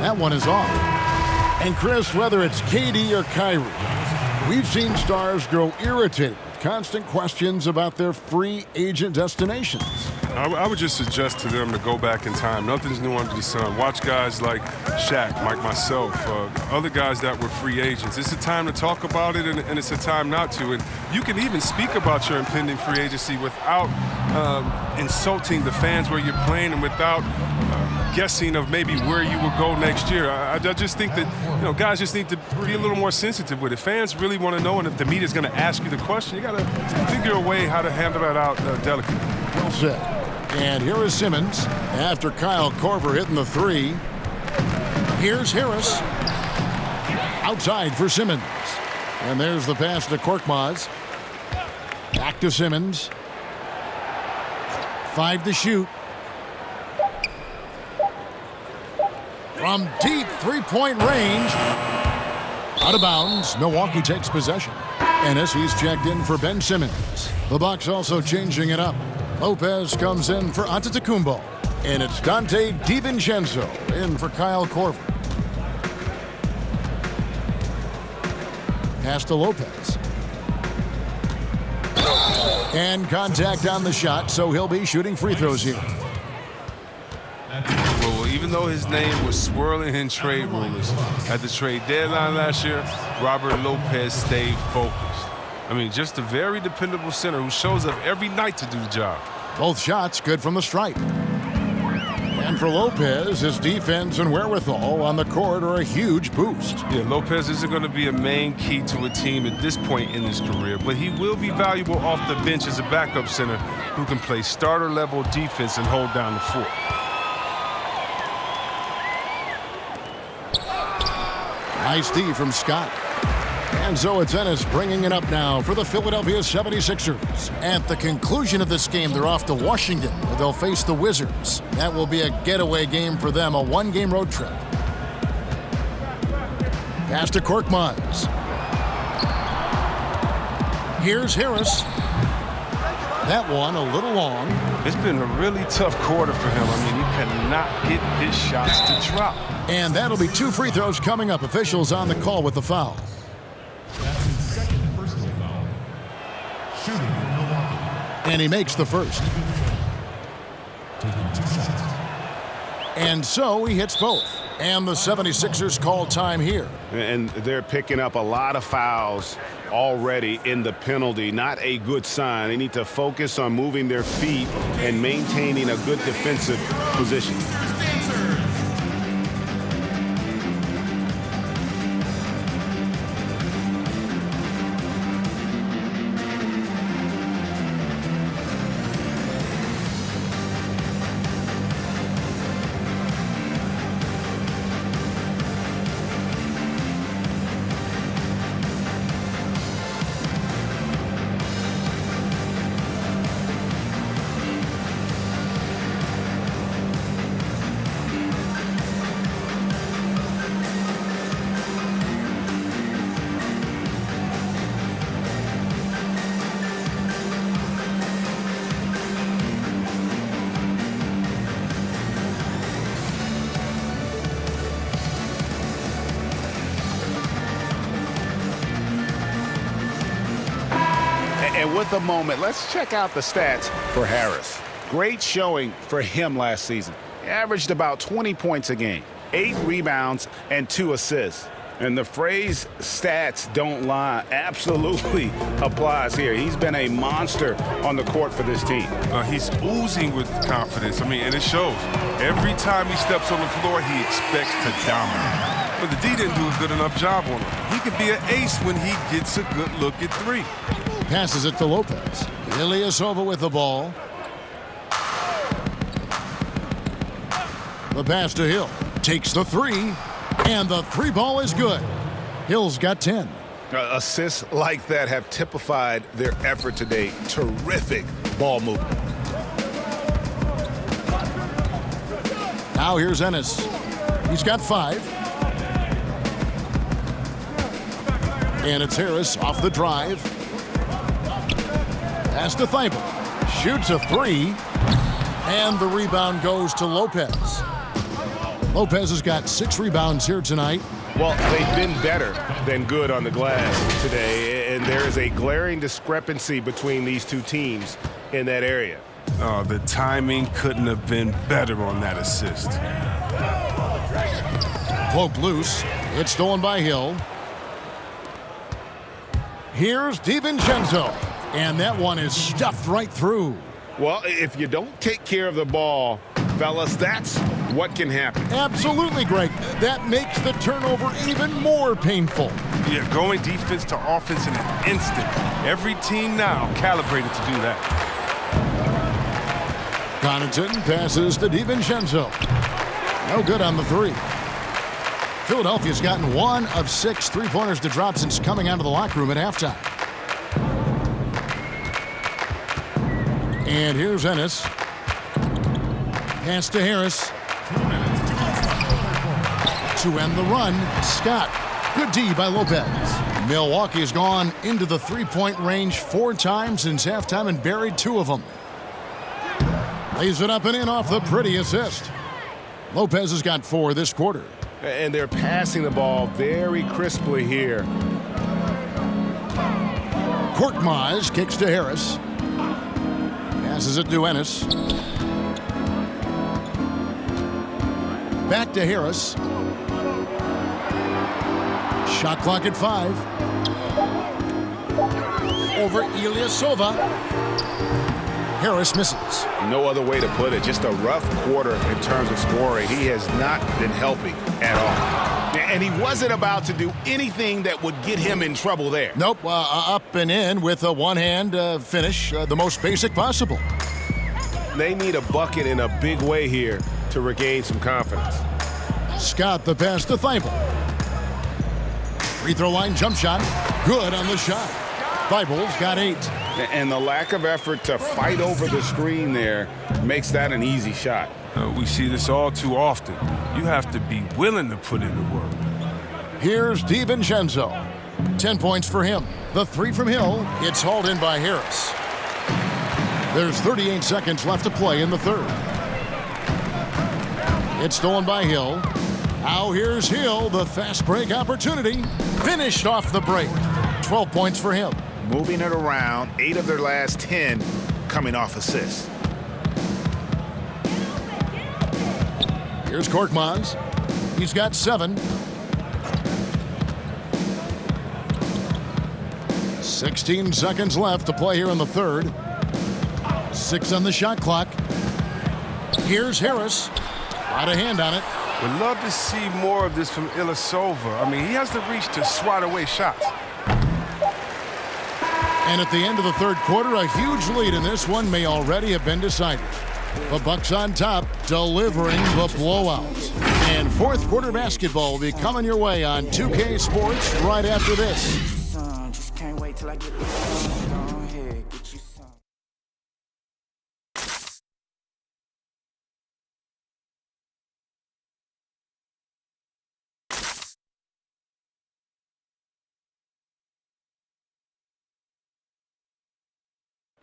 That one is off. And Chris, whether it's KD or Kyrie, we've seen stars grow irritated with constant questions about their free agent destinations. I would just suggest to them to go back in time. Nothing's new under the sun. Watch guys like Shaq, like myself, other guys that were free agents. It's a time to talk about it, and it's a time not to. And you can even speak about your impending free agency without insulting the fans where you're playing and without guessing of maybe where you will go next year. I just think that guys just need to be a little more sensitive with it. Fans really want to know, and if the media's going to ask you the question, you got to figure a way how to handle that out delicately. Well said. And here is Simmons after Kyle Korver hitting the 3. Here's Harris. Outside for Simmons. And there's the pass to Korkmaz. Back to Simmons. 5 to shoot. From deep three-point range. Out of bounds. Milwaukee takes possession. Ennis, he's checked in for Ben Simmons. The Bucks also changing it up. Lopez comes in for Antetokounmpo. And it's Dante DiVincenzo in for Kyle Korver. Pass to Lopez. And contact on the shot, so he'll be shooting free throws here. Well, even though his name was swirling in trade rumors at the trade deadline last year, Robert Lopez stayed focused. I mean, just a very dependable center who shows up every night to do the job. Both shots good from the stripe. And for Lopez, his defense and wherewithal on the court are a huge boost. Yeah, Lopez isn't going to be a main key to a team at this point in his career, but he will be valuable off the bench as a backup center who can play starter-level defense and hold down the fort. Nice D from Scott. And so it's Ennis bringing it up now for the Philadelphia 76ers. At the conclusion of this game, they're off to Washington, where they'll face the Wizards. That will be a getaway game for them, a one-game road trip. Pass to Korkmaz. Here's Harris. That one a little long. It's been a really tough quarter for him. I mean, he cannot get his shots to drop. And that'll be 2 free throws coming up. Officials on the call with the foul. That's his second personal foul. Shooting for Milwaukee. And he makes the first. Taking 2 shots. And so he hits both. And the 76ers call time here. And they're picking up a lot of fouls already in the penalty. Not a good sign. They need to focus on moving their feet and maintaining a good defensive position. with a moment. Let's check out the stats for Harris. Great showing for him last season. He averaged about 20 points a game, 8 rebounds, and 2 assists. And the phrase stats don't lie absolutely applies here. He's been a monster on the court for this team. He's oozing with confidence. I mean, and it shows. Every time he steps on the floor, he expects to dominate. But the D didn't do a good enough job on him. He could be an ace when he gets a good look at 3. Passes it to Lopez. Ilyasova with the ball. The pass to Hill. Takes the 3. And the 3 ball is good. Hill's got 10. Assists like that have typified their effort today. Terrific ball movement. Now here's Ennis. He's got 5. And it's Harris off the drive. Pass to Thibault. Shoots a 3. And the rebound goes to Lopez. Lopez has got 6 rebounds here tonight. Well, they've been better than good on the glass today, and there is a glaring discrepancy between these two teams in that area. Oh, the timing couldn't have been better on that assist. Poke loose. It's stolen by Hill. Here's DiVincenzo. And that one is stuffed right through. Well, if you don't take care of the ball, fellas, that's what can happen. Absolutely, Greg. That makes the turnover even more painful. Yeah, going defense to offense in an instant. Every team now calibrated to do that. Connaughton passes to DiVincenzo. No good on the 3. Philadelphia's gotten 1 of 6 3-pointers to drop since coming out of the locker room at halftime. And here's Ennis. Pass to Harris. To end the run, Scott. Good D by Lopez. Milwaukee's gone into the 3-point range 4 times since halftime and buried 2 of them. Lays it up and in off the pretty assist. Lopez has got 4 this quarter. And they're passing the ball very crisply here. Korkmaz kicks to Harris. Passes it to Ennis. Back to Harris. Shot clock at 5. Over Ilyasova. Harris misses. No other way to put it. Just a rough quarter in terms of scoring. He has not been helping at all. And he wasn't about to do anything that would get him in trouble there. Nope. Up and in with a one-hand finish, the most basic possible. They need a bucket in a big way here to regain some confidence. Scott the pass to Thibault. Free throw line jump shot. Good on the shot. Thibault's got 8. And the lack of effort to fight over the screen there makes that an easy shot. We see this all too often. You have to be willing to put in the work. Here's DiVincenzo. 10 points for him. The 3 from Hill. It's hauled in by Harris. There's 38 seconds left to play in the 3rd. It's stolen by Hill. Now here's Hill, the fast break opportunity. Finished off the break. 12 points for him. Moving it around, 8 of their last 10 coming off assists. Here's Korkmaz. He's got 7. 16 seconds left to play here in the 3rd. 6 on the shot clock. Here's Harris. Got a hand on it. Would love to see more of this from Ilyasova. I mean, he has the reach to swat away shots. And at the end of the 3rd quarter, a huge lead in this one may already have been decided. The Bucks on top, delivering the blowout. And 4th quarter basketball will be coming your way on 2K Sports right after this.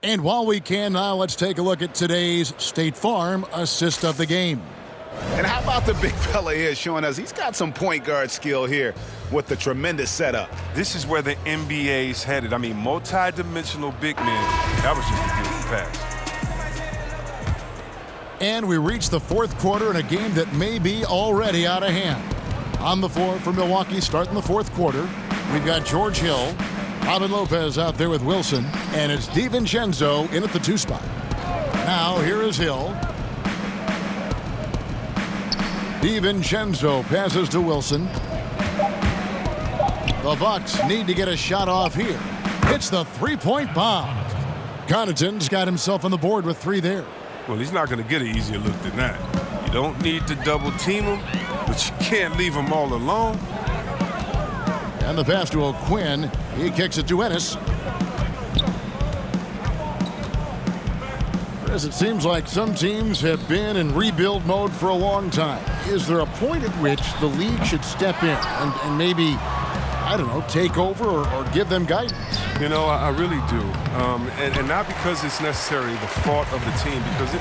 And while we can now, let's take a look at today's State Farm assist of the game. And how about the big fella here showing us he's got some point guard skill here with the tremendous setup. This is where the NBA's headed. I mean, multi-dimensional big men. That was just a beautiful pass. And we reach the fourth quarter in a game that may be already out of hand. On the floor for Milwaukee starting the fourth quarter, we've got George Hill, Robin Lopez out there with Wilson, and it's DiVincenzo in at the 2 spot. Now here is Hill. DiVincenzo passes to Wilson. The Bucks need to get a shot off here. It's the three-point bomb. Connaughton's got himself on the board with 3 there. Well, he's not going to get an easier look than that. You don't need to double team him, but you can't leave him all alone. And the pass to O'Quinn. He kicks it to Ennis. Chris, it seems like some teams have been in rebuild mode for a long time. Is there a point at which the league should step in and maybe, I don't know, take over or give them guidance? You know, I really do. And not because it's necessarily the fault of the team, because,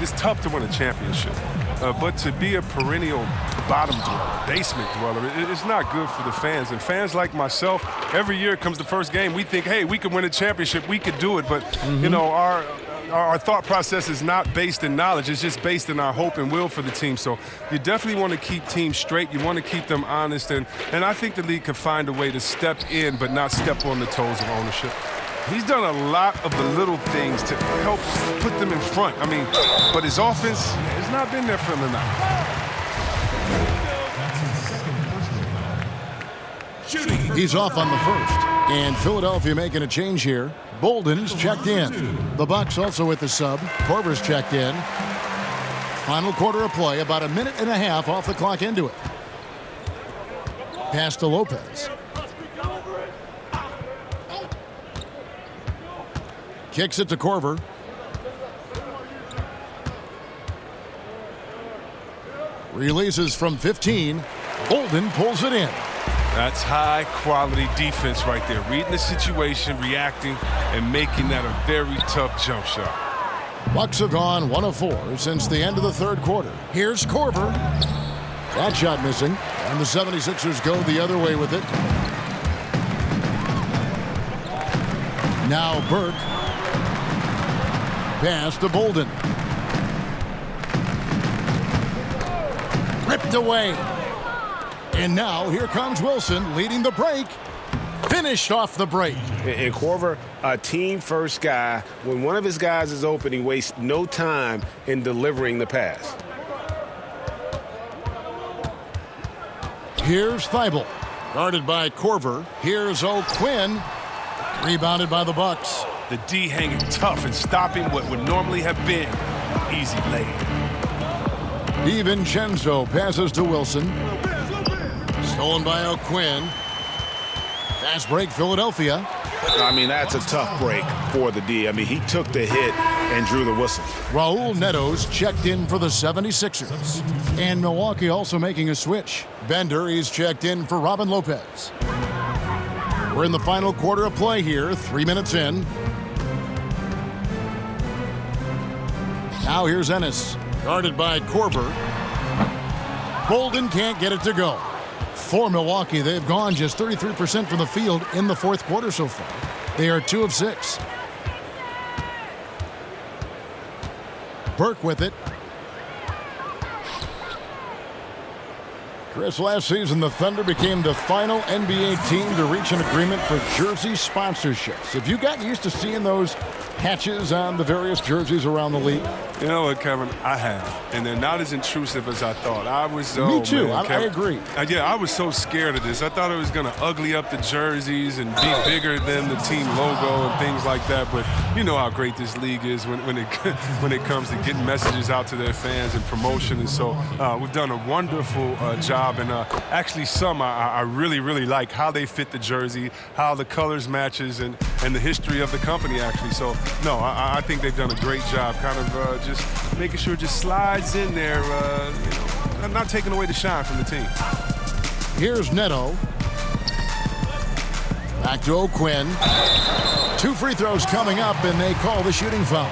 it's tough to win a championship. But to be a perennial bottom dweller, basement dweller, it's not good for the fans. And fans like myself, every year comes the first game, we think, hey, we could win a championship, we could do it. But, you know, our thought process is not based in knowledge. It's just based in our hope and will for the team. So you definitely want to keep teams straight. You want to keep them honest. And I think the league can find a way to step in but not step on the toes of ownership. He's done a lot of the little things to help put them in front. I mean, but his offense has not been there for him tonight. He's off on the first. And Philadelphia making a change here. Bolden's checked in. The Bucks also with the sub. Korver's checked in. Final quarter of play, about a minute and a half off the clock into it. Pass to Lopez. Kicks it to Korver. Releases from 15. Bolden pulls it in. That's high-quality defense right there. Reading the situation, reacting, and making that a very tough jump shot. Bucks have gone 1 of 4 since the end of the third quarter. Here's Korver. That shot missing, and the 76ers go the other way with it. Now Burke. Pass to Bolden. Ripped away. And now here comes Wilson leading the break. Finished off the break. And Korver, a team-first guy. When one of his guys is open, he wastes no time in delivering the pass. Here's Thibault. Guarded by Korver. Here's O'Quinn. Rebounded by the Bucks. The D hanging tough and stopping what would normally have been an easy lay. DiVincenzo passes to Wilson. Stolen by O'Quinn. Fast break, Philadelphia. I mean, that's a tough break for the D. I mean, he took the hit and drew the whistle. Raul Neto's checked in for the 76ers. And Milwaukee also making a switch. Bender is checked in for Robin Lopez. We're in the final quarter of play here, 3 minutes in. Now here's Ennis, guarded by Korver. Bolden can't get it to go. For Milwaukee, they've gone just 33% from the field in the fourth quarter so far. They are 2 of 6. Burke with it. Chris, last season the Thunder became the final NBA team to reach an agreement for jersey sponsorships. Have you gotten used to seeing those patches on the various jerseys around the league? You know what, Kevin? I have. And they're not as intrusive as I thought. I was Me too. Man, I agree. Yeah, I was so scared of this. I thought it was going to ugly up the jerseys and be bigger than the team logo and things like that. But you know how great this league is when it comes to getting messages out to their fans and promotion. And so we've done a wonderful job. And actually some I really, really like how they fit the jersey, how the colors matches, and the history of the company, actually. So, no, I think they've done a great job kind of just making sure it just slides in there, not taking away the shine from the team. Here's Neto. Back to O'Quinn. 2 free throws coming up, and they call the shooting foul.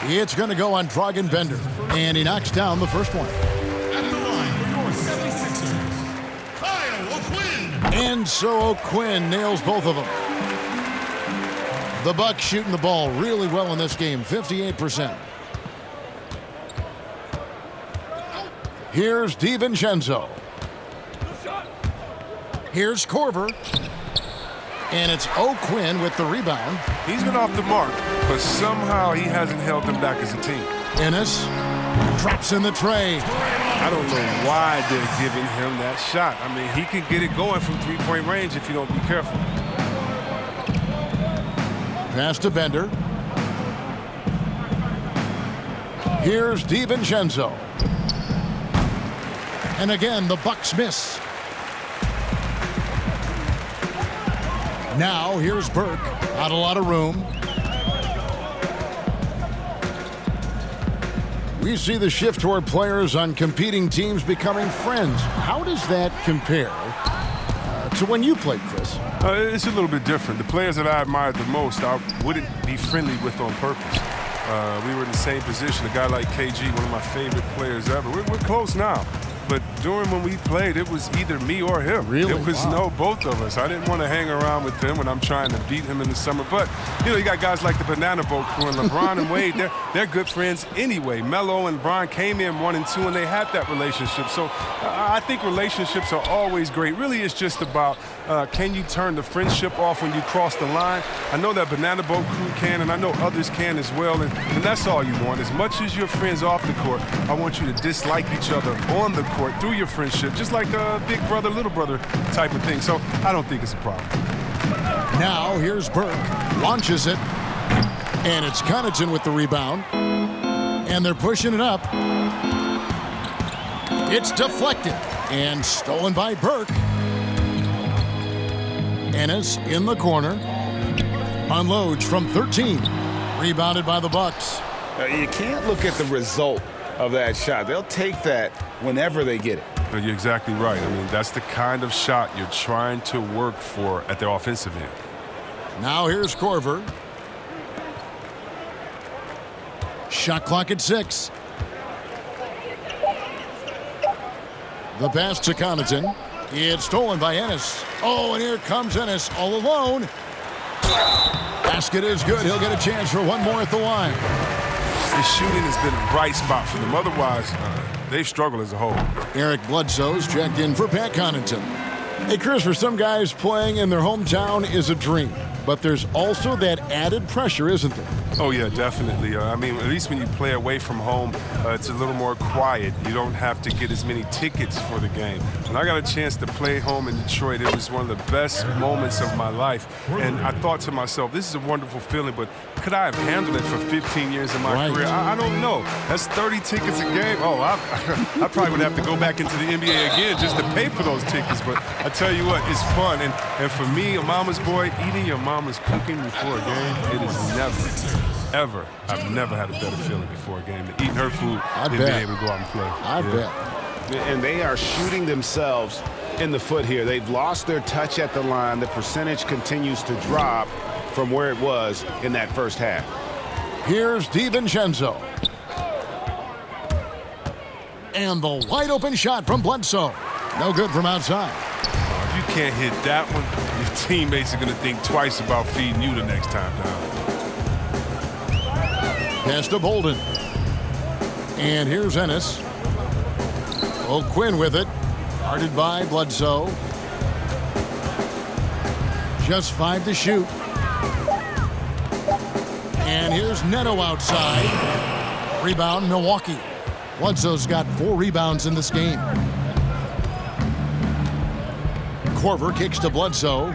It's going to go on Dragan Bender, and he knocks down the first one. At the line for your 76ers, Kyle O'Quinn. And so O'Quinn nails both of them. The Bucks shooting the ball really well in this game, 58%. Here's DiVincenzo. Here's Korver. And it's O'Quinn with the rebound. He's been off the mark, but somehow he hasn't held them back as a team. Ennis drops in the tray. I don't know why they're giving him that shot. I mean, he can get it going from three-point range if you don't be careful. Pass to Bender. Here's DiVincenzo. And again, the Bucks miss. Now, here's Burke. Not a lot of room. We see the shift toward players on competing teams becoming friends. How does that compare to when you played, Chris? It's a little bit different. The players that I admired the most, I wouldn't be friendly with on purpose. We were in the same position. A guy like KG, one of my favorite players ever. We're close now. But during when we played, it was either me or him. Really? It was both of us. I didn't want to hang around with him when I'm trying to beat him in the summer. But, you know, you got guys like the Banana Boat crew and LeBron and Wade. They're good friends anyway. Melo and Bron came in 1 and 2, and they had that relationship. So I think relationships are always great. Really, it's just about can you turn the friendship off when you cross the line? I know that Banana Boat crew can, and I know others can as well. And that's all you want. As much as you're friends off the court, I want you to dislike each other on the court through your friendship, just like a big brother, little brother type of thing. So I don't think it's a problem. Now here's Burke, launches it, and it's Connaughton with the rebound, and they're pushing it up. It's deflected and stolen by Burke. Ennis in the corner, unloads from 13, rebounded by the Bucks. You can't look at the result of that shot. They'll take that whenever they get it. You're exactly right. I mean, that's the kind of shot you're trying to work for at the offensive end. Now here's Korver. Shot clock at 6. The pass to Connaughton. It's stolen by Ennis. Oh, and here comes Ennis all alone. Basket is good. He'll get a chance for one more at the line. His shooting has been a bright spot for them. Otherwise, they've struggled as a whole. Eric Bledsoe's checked in for Pat Connaughton. Hey, Chris, for some guys, playing in their hometown is a dream. But there's also that added pressure, isn't there? Oh, yeah, definitely. I mean, at least when you play away from home, it's a little more quiet. You don't have to get as many tickets for the game. When I got a chance to play home in Detroit, it was one of the best moments of my life. And I thought to myself, this is a wonderful feeling, but could I have handled it for 15 years of my career? I don't know. That's 30 tickets a game. Oh, I probably would have to go back into the NBA again just to pay for those tickets. But I tell you what, it's fun. And for me, a mama's boy, eating your mama's cooking before a game, it is never, I've never had a better feeling before a game than eating her food and being able to go out and play. I bet. And they are shooting themselves in the foot here. They've lost their touch at the line. The percentage continues to drop from where it was in that first half. Here's DiVincenzo. And the wide open shot from Bledsoe. No good from outside. If you can't hit that one, your teammates are going to think twice about feeding you the next time down. Pass to Bolden. And here's Ennis. O'Quinn with it. Guarded by Bledsoe. Just 5 to shoot. And here's Neto outside. Rebound, Milwaukee. Bledsoe's got 4 rebounds in this game. Korver kicks to Bledsoe.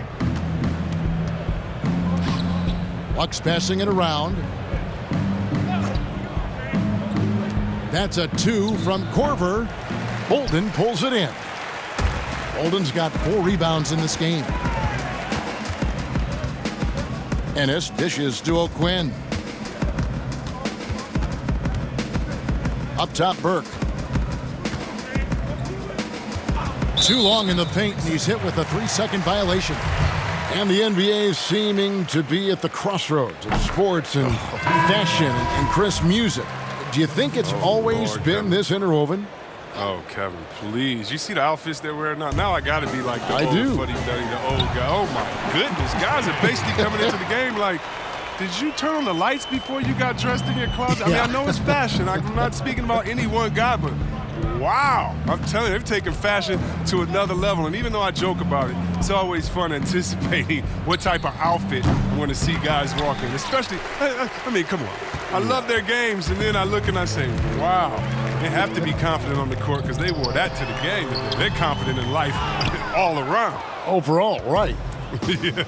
Bucks passing it around. That's a 2 from Korver. Bolden pulls it in. Bolden's got 4 rebounds in this game. Ennis dishes to O'Quinn. Up top, Burke. Too long in the paint, and he's hit with a 3-second violation. And the NBA is seeming to be at the crossroads of sports and fashion and crisp music. Do you think it's always been this interwoven? Oh, Kevin, please. You see the outfits they're wearing now? Now I got to be like the old fuddy-duddy, the old guy. Oh, my goodness. Guys are basically coming into the game like, did you turn on the lights before you got dressed in your closet? I mean, I know it's fashion. I'm not speaking about any one guy, but wow. I'm telling you, they've taken fashion to another level. And even though I joke about it, it's always fun anticipating what type of outfit I'm going to see guys walking. Especially, I mean, come on. I love their games, and then I look and I say, wow. They have to be confident on the court because they wore that to the game. They're confident in life all around. Overall, right. Yeah.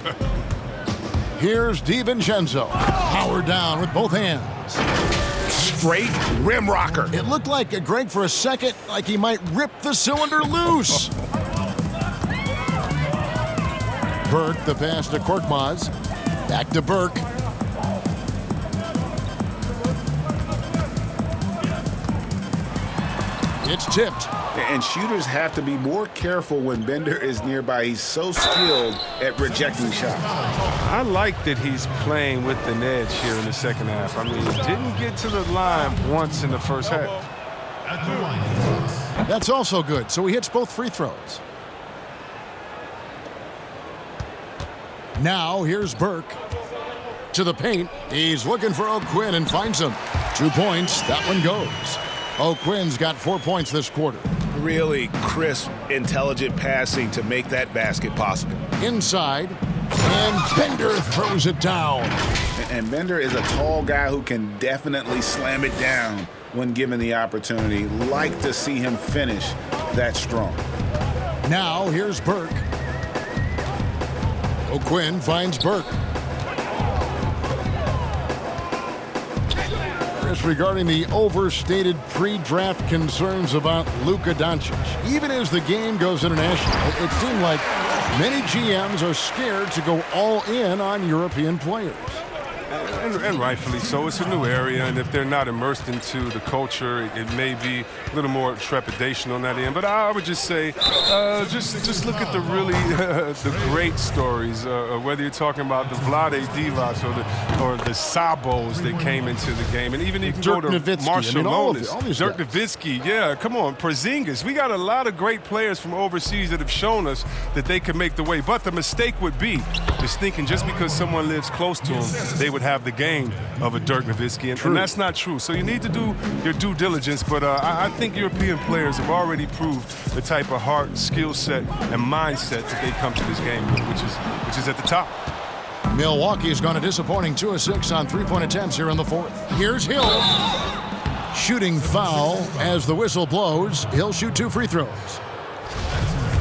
Here's DiVincenzo. Power down with both hands. Straight rim rocker. It looked like Greg for a second, like he might rip the cylinder loose. Burke, the pass to Korkmaz. Back to Burke. It's tipped. And shooters have to be more careful when Bender is nearby. He's so skilled at rejecting shots. I like that he's playing with an edge here in the second half. I mean, he didn't get to the line once in the first half. That's also good. So he hits both free throws. Now here's Burke. To the paint. He's looking for O'Quinn and finds him. 2 points. That one goes. O'Quinn's got 4 points this quarter. Really crisp, intelligent passing to make that basket possible. Inside, and Bender throws it down. And Bender is a tall guy who can definitely slam it down when given the opportunity. Like to see him finish that strong. Now here's Burke. O'Quinn finds Burke. Regarding the overstated pre-draft concerns about Luka Doncic. Even as the game goes international, it seemed like many GMs are scared to go all in on European players. And rightfully so. It's a new area, and if they're not immersed into the culture, it may be a little more trepidation on that end. But I would just say, just look at the really the great stories, whether you're talking about the Vlade Divac or the Sabos that came into the game, and even you can Dirk go to Nowitzki. Marshall Nonis, Dirk Nowitzki, yeah, come on, Porzingis. We got a lot of great players from overseas that have shown us that they can make the way. But the mistake would be just thinking just because someone lives close to them, they would have the game of a Dirk Nowitzki, and that's not true. So you need to do your due diligence, but I think European players have already proved the type of heart, skill set, and mindset that they come to this game with, which is at the top. Milwaukee's gone a disappointing 2 of 6 on three-point attempts here in the fourth. Here's Hill. Shooting foul as the whistle blows. He'll shoot 2 free throws.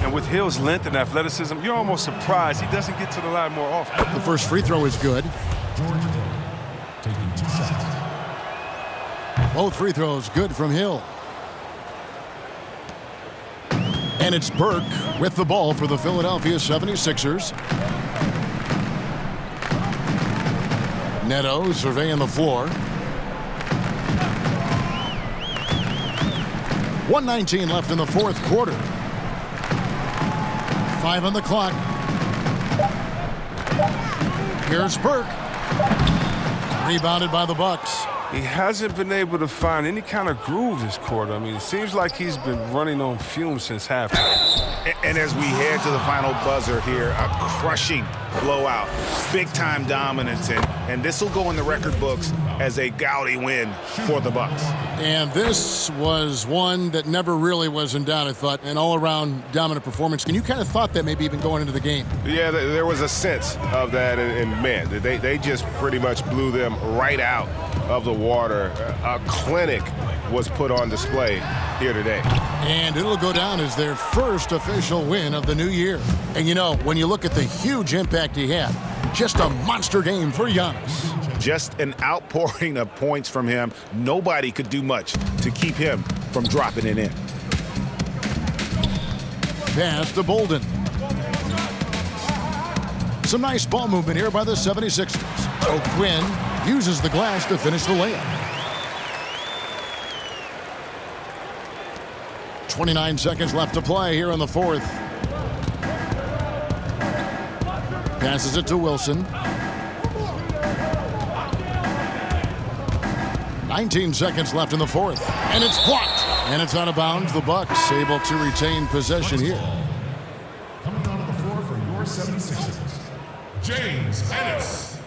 And with Hill's length and athleticism, you're almost surprised he doesn't get to the line more often. The first free throw is good. Taking 2 shots. Both free throws good from Hill. And it's Burke with the ball for the Philadelphia 76ers. Neto surveying the floor. 1:19 left in the fourth quarter. 5 on the clock. Here's Burke. Rebounded by the Bucks. He hasn't been able to find any kind of groove this quarter. I mean, it seems like he's been running on fumes since halftime. And as we head to the final buzzer here, a crushing blowout, big-time dominance, and this will go in the record books as a gaudy win for the Bucks. And this was one that never really was in doubt, I thought, an all-around dominant performance. And you kind of thought that maybe even going into the game. Yeah, there was a sense of that, and man, they just pretty much blew them right out of the water. A clinic was put on display here today. And it'll go down as their first official win of the new year. And you know, when you look at the huge impact he had, just a monster game for Giannis. Just an outpouring of points from him. Nobody could do much to keep him from dropping it in. Pass to Bolden. Some nice ball movement here by the 76ers. O'Quinn uses the glass to finish the layup. 29 seconds left to play here in the fourth. Passes it to Wilson. 19 seconds left in the fourth. And it's blocked. And it's out of bounds. The Bucks able to retain possession here. Coming onto the floor for your 76ers, James Ennis.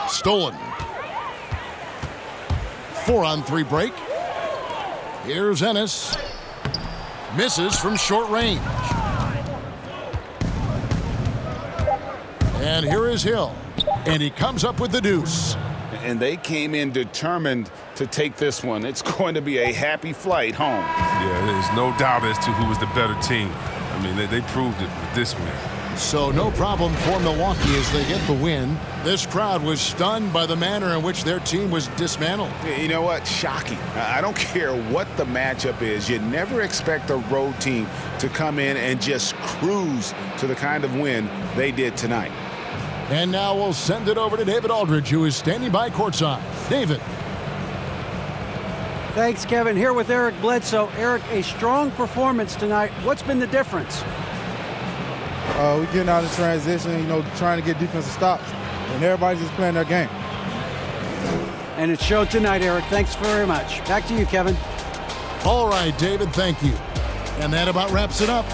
Stolen. 4-on-3 break. Here's Ennis. Misses from short range. And here is Hill. And he comes up with the deuce. And they came in determined to take this one. It's going to be a happy flight home. Yeah, there's no doubt as to who was the better team. I mean, they proved it with this win. So no problem for Milwaukee as they get the win. This crowd was stunned by the manner in which their team was dismantled. You know what? Shocking. I don't care what the matchup is. You never expect a road team to come in and just cruise to the kind of win they did tonight. And now we'll send it over to David Aldridge, who is standing by courtside. David. Thanks, Kevin. Here with Eric Bledsoe. Eric, a strong performance tonight. What's been the difference? We're getting out of transition, trying to get defensive stops. And everybody's just playing their game. And it showed tonight, Eric. Thanks very much. Back to you, Kevin. All right, David, thank you. And that about wraps it up.